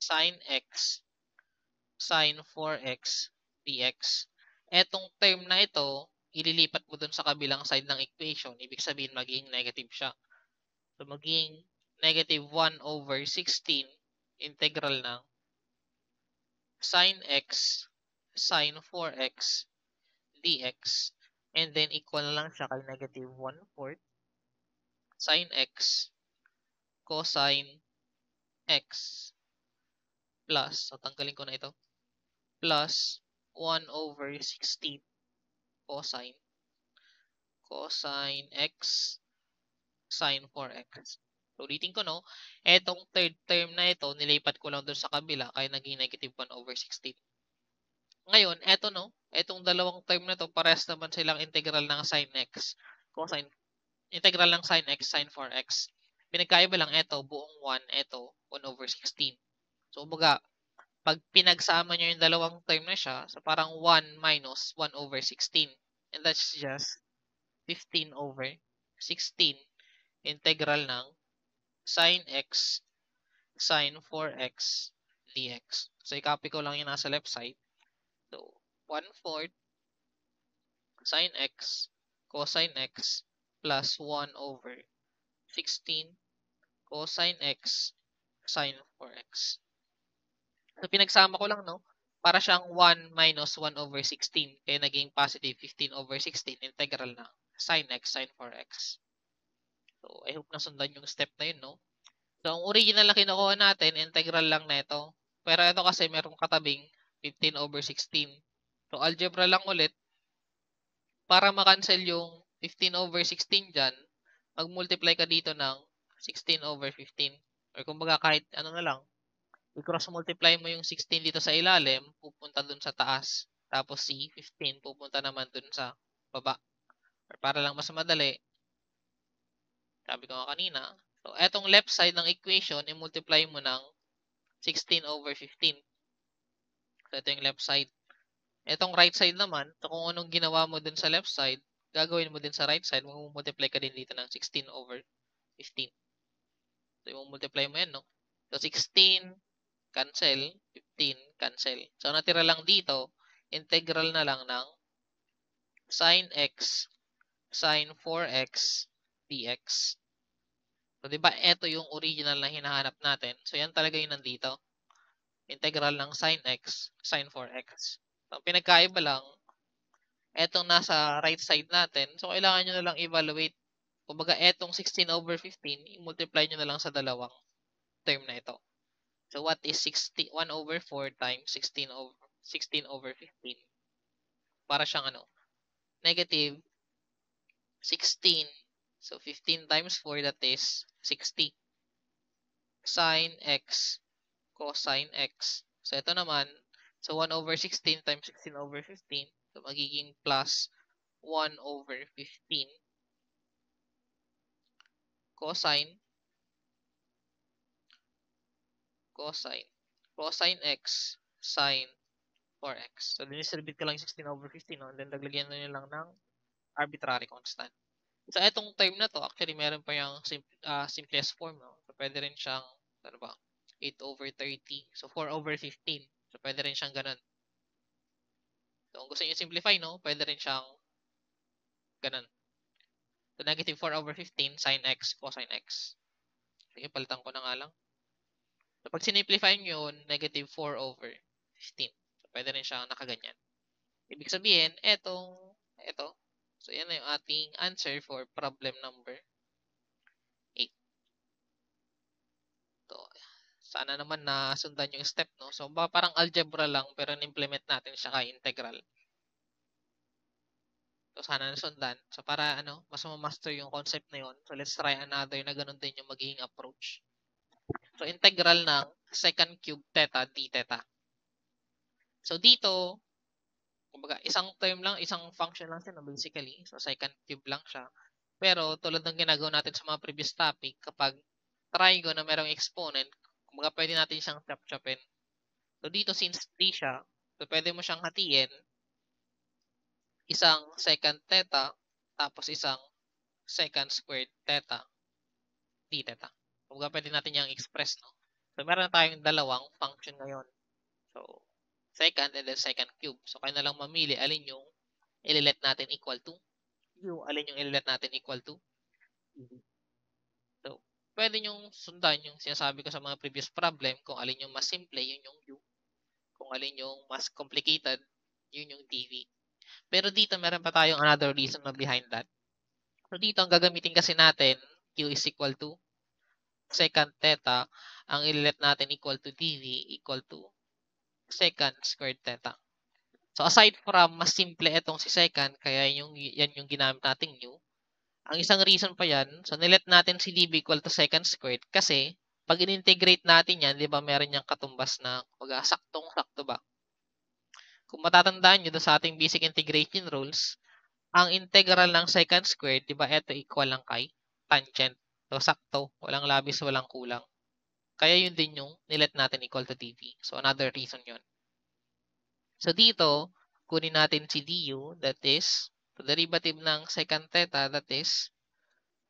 sin x sin 4x dx. Etong term na ito, ililipat mo dun sa kabilang side ng equation. Ibig sabihin, magiging negative siya. So, magiging negative 1/16 integral ng sin x sin 4x dx. And then, equal na lang siya kay negative 1/4 sin x cosine x plus, so tanggalin ko na ito, plus 1/16 cosine x sin 4x. So, ulitin ko, no? Etong third term na ito, nilipat ko lang doon sa kabila, kaya naging negative 1/16. Ngayon, eto, no? Etong dalawang term na to, parehas naman silang integral ng sin x. Cosine, integral ng sin x, sin 4x. Pinagkaiba lang ito, buong 1, ito, 1/16. So, baga, pag pinagsama nyo yung dalawang term na siya, so parang 1 minus 1/16. And that's just 15/16 integral ng sin x sin 4x dx. So, i-copy ko lang yung nasa left side. So, 1/4 sin x cosine x plus 1/16 cosine x sin 4x. So, pinagsama ko lang, no? Para siyang 1 minus 1/16. Kaya naging positive 15/16 integral ng sin x sin 4x. So, I hope nasundan yung step na yun, no? So, ang original na kinukuha natin, integral lang na ito. Pero ito kasi merong katabing 15/16. So, algebra lang ulit. Para makancel yung 15/16 dyan, mag-multiply ka dito ng 16/15. Or kumbaga kahit ano na lang, i-cross multiply mo yung 16 dito sa ilalim, pupunta dun sa taas. Tapos si 15 pupunta naman dun sa baba. Or para lang mas madali, sabi ko nga kanina, so etong left side ng equation, i-multiply mo ng 16/15. So ito yung left side. Etong right side naman, so kung anong ginawa mo dun sa left side, gagawin mo din sa right side, mag-multiply ka din dito ng 16/15. So, i-multiply mo yan, no? So, 16, cancel. 15, cancel. So, natira lang dito, integral na lang ng sin x, sin 4x, dx. So, di ba, ito yung original na hinahanap natin. So, yan talaga yung nandito. Integral ng sin x, sin 4x. So, ang pinagkaiba lang, etong nasa right side natin. So, kailangan nyo na lang evaluate. Kumbaga, etong 16/15, i-multiply nyo na lang sa dalawang term na ito. So, what is 1/4 times 16/15? Para siyang ano? Negative 16. So, 15 times 4, that is 60. Sin x, cosine x. So, ito naman, so 1/16 times 16/15. So, magiging plus 1/15 cosine cosine x sin 4x. So, dinistribute ko lang yung 16/15, no? And then, daglagyan nyo lang ng arbitrary constant. So, etong term na to, actually, meron pa yung simplest form, no? So, pwede rin siyang, ano ba, 8/30. So, 4/15. So, pwede rin siyang ganun. So, kung gusto nyo simplify, no? Pwede rin siyang ganun. So, negative 4/15 sin x cosine x. Sige, palitan ko na nga lang. So, pag sinimplify nyo yun, negative 4/15. So, pwede rin siyang nakaganyan. Ibig sabihin, ito. So, yan na yung ating answer for problem number 8. So, sana naman na sundan yung step, no? So, parang algebra lang, pero na-implement natin siya kay integral. So, sana nasundan. So, para, mas ma-master yung concept na yun. So, let's try another na ganun din yung magiging approach. So, integral ng second cube theta d theta. So, dito, kumbaga, isang term lang, isang function lang siya, no, basically. So, second cube lang siya. Pero, tulad ng ginagawa natin sa mga previous topic, kapag trigo na merong exponent, kumbaga, pwede natin siyang chop-chopin. So, dito, since 3 siya, so, pwede mo siyang hatiin, isang second theta, tapos isang second squared theta, d theta. Kumbaga, pwede natin yung express, no? So, meron na tayong dalawang function ngayon. So, second and then second cube. So, kaya na lang mamili alin yung ililet natin equal to u, alin yung ililet natin equal to u. So, pwede nyong sundan yung sinasabi ko sa mga previous problem. Kung alin yung mas simple, yun yung u. Kung alin yung mas complicated, yun yung dv. Pero dito, meron pa tayong another reason behind that. So, dito, ang gagamitin kasi natin, q is equal to second theta. Ang ililet natin equal to dv equal to second squared theta. So, aside from mas simple itong si second, kaya yan yung ginamit nating u. Ang isang reason pa yan, so nilet natin si dv equal to second squared kasi pag in-integrate natin yan, di ba meron niyang katumbas na saktong-sakto ba? Kung matatandaan nyo sa ating basic integration rules, ang integral ng second squared, di ba ito equal lang kay tangent. So, sakto. Walang labis, walang kulang. Kaya yun din yung nilet natin equal to dv. So, another reason yun. So, dito, kunin natin si du, that is, the derivative ng second theta, that is,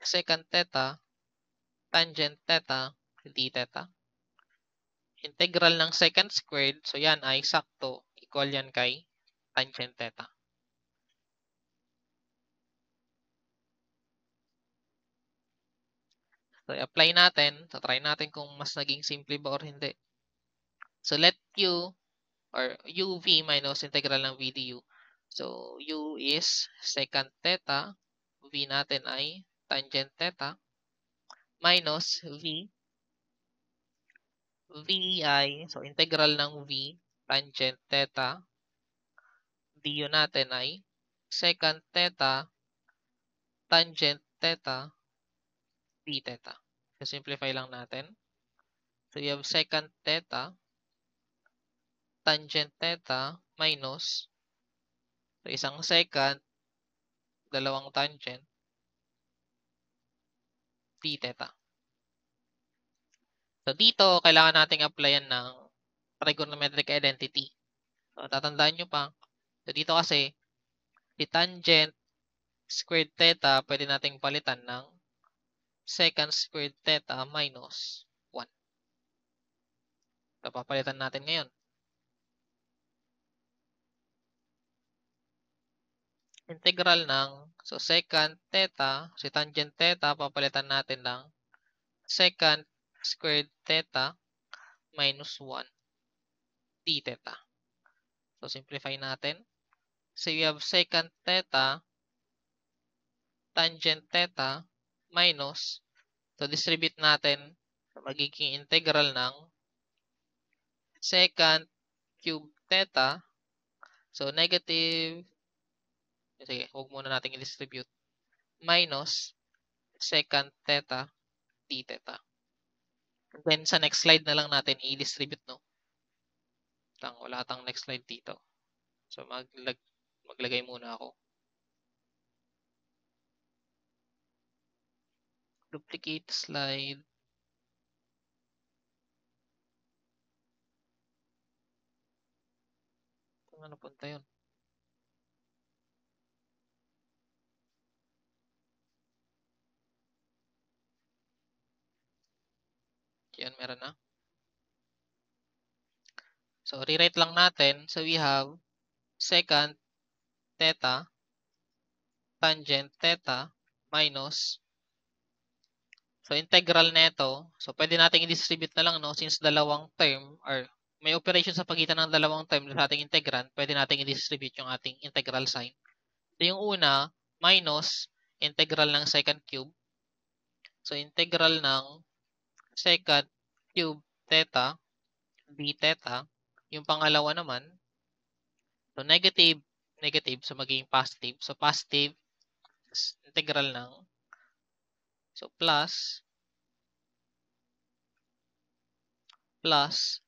second theta tangent theta d theta. Integral ng secant squared, so yan ay sakto, equal yan kay tangent theta. So, i-apply natin. So, try natin kung mas naging simple ba or hindi. So, let u or uv minus integral ng v du. So, u is secant theta. V natin ay tangent theta. Minus v. V ay, so integral ng v, tangent theta. Du natin ay secant theta, tangent theta, d theta. So, simplify lang natin. So, you have secant theta, tangent theta, minus, so isang secant, dalawang tangent, d theta. So, dito, kailangan nating applyan ng trigonometric identity. So, tatandaan nyo pa. So, dito kasi, si tangent squared theta, pwede nating palitan ng secant squared theta minus 1. So, papalitan natin ngayon. Integral ng, so secant theta, si tangent theta, papalitan natin ng secant squared theta minus 1 d theta. So, simplify natin. So, you have secant theta, tangent theta, minus, so distribute natin, so magiging integral ng secant cube theta, so negative, sige, huwag muna natin i-distribute, minus secant theta d theta. And then, sa next slide na lang natin i-distribute, no? Wala tang next slide dito. So, maglagay muna ako. Duplicate slide. Ano punta yun? Yan, meron na. So, rewrite lang natin. So, we have secant theta, tangent theta, minus, so integral neto. So, pwede natin i-distribute na lang, no? Since dalawang term, or may operation sa pagitan ng dalawang term sa ating integrand, pwede natin i-distribute yung ating integral sign. So, yung una, minus integral ng secant cube. So, integral ng secant cube theta, d theta. Yung pangalawa naman, so negative, so magiging positive. So, positive, integral ng, so plus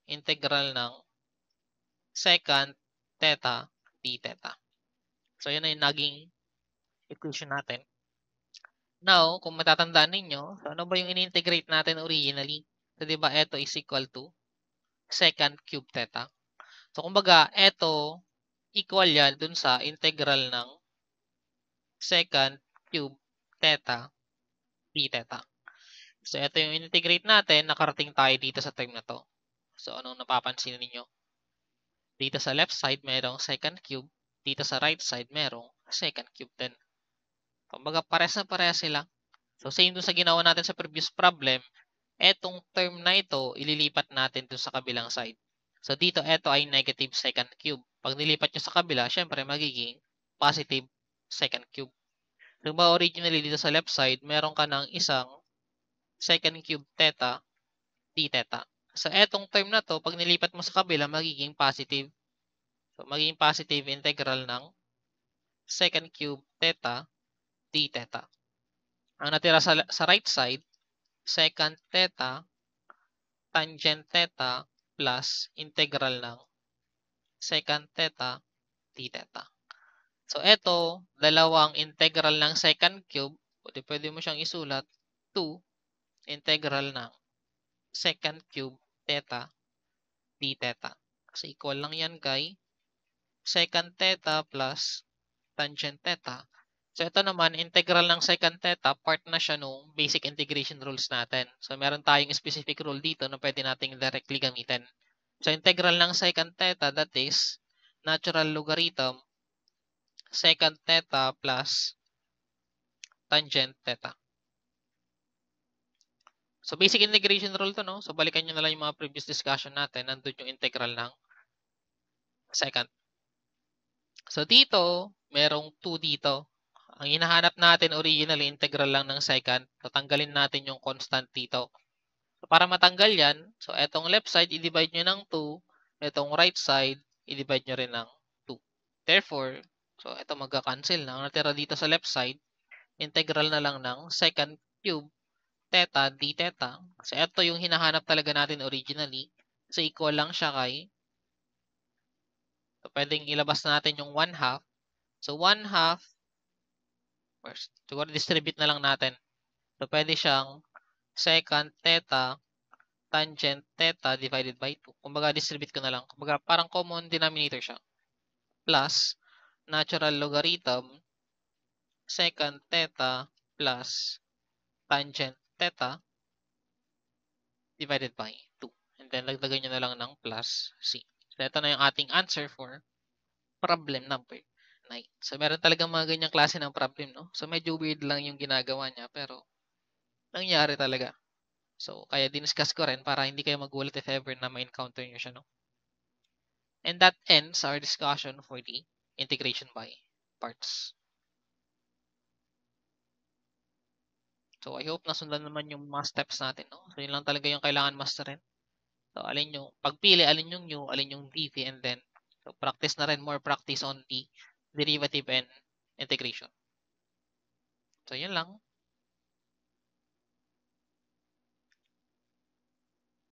integral ng secant theta d theta. So, yun na yung naging equation natin. Now, kung matatandaan ninyo, so ano ba yung in-integrate natin originally? So, di ba, ito is equal to secant cube theta. So, kumbaga, ito equal yan dun sa integral ng secant cube theta d theta. So, ito yung in-integrate natin. Nakarating tayo dito sa term na to. So, anong napapansin ninyo? Dito sa left side, merong secant cube. Dito sa right side, merong secant cube din. Kumbaga, pares na pares sila. So, same dun sa ginawa natin sa previous problem. Etong term na ito, ililipat natin dun sa kabilang side. So, dito, ito ay negative secant cube. Pag nilipat nyo sa kabila, syempre, magiging positive secant cube. So, ba originally dito sa left side, meron ka ng isang secant cube theta, d theta. So, etong term na to, pag nilipat mo sa kabila, magiging positive. So, magiging positive integral ng secant cube theta, d theta. Ang natira sa right side, secant theta, tangent theta, plus integral ng secant theta, d theta. So, ito, dalawang integral ng secant cube, pwede mo siyang isulat, 2 integral ng secant cube theta, d theta. Kasi equal lang yan kay secant theta plus tangent theta So, ito naman, integral ng secant theta, part na siya nung basic integration rules natin. So, meron tayong specific rule dito na pwede nating directly gamitin. So, integral ng secant theta, that is natural logarithm secant theta plus tangent theta. So, basic integration rule to, no? So, balikan nyo na lang yung mga previous discussion natin. Nandun yung integral ng secant. So, dito, merong 2 dito. Ang hinahanap natin originally, integral lang ng secant. Tatanggalin natin yung constant dito. So, para matanggal yan, so etong left side, i-divide nyo ng 2. Etong right side, i-divide nyo rin ng 2. Therefore, so ito magka-cancel na. Ang natira dito sa left side, integral na lang ng secant cube theta d theta. Kasi ito yung hinahanap talaga natin originally. So, equal lang siya kay, so pwedeng ilabas natin yung 1/2. So, 1/2, siguro distribute na lang natin. So, pwede siyang secant theta tangent theta divided by 2. Kumbaga, distribute ko na lang. Kumbaga, parang common denominator siya. Plus, natural logarithm secant theta plus tangent theta divided by 2. And then, lagdagan nyo na lang ng plus c. So, ito na yung ating answer for problem number 9. So, meron talagang mga ganyang klase ng problem, no? So, medyo weird lang yung ginagawa niya, pero nangyari talaga. So, kaya diniscuss ko rin para hindi kayo magulat if ever na ma-encounter nyo siya, no? And that ends our discussion for the integration by parts. So, I hope nasundan naman yung mga steps natin, no? So, yun lang talaga yung kailangan masterin. So, alin yung pagpili, alin yung new, alin yung dv, and then, so, practice na rin, more practice on the derivative and integration. So, yun lang.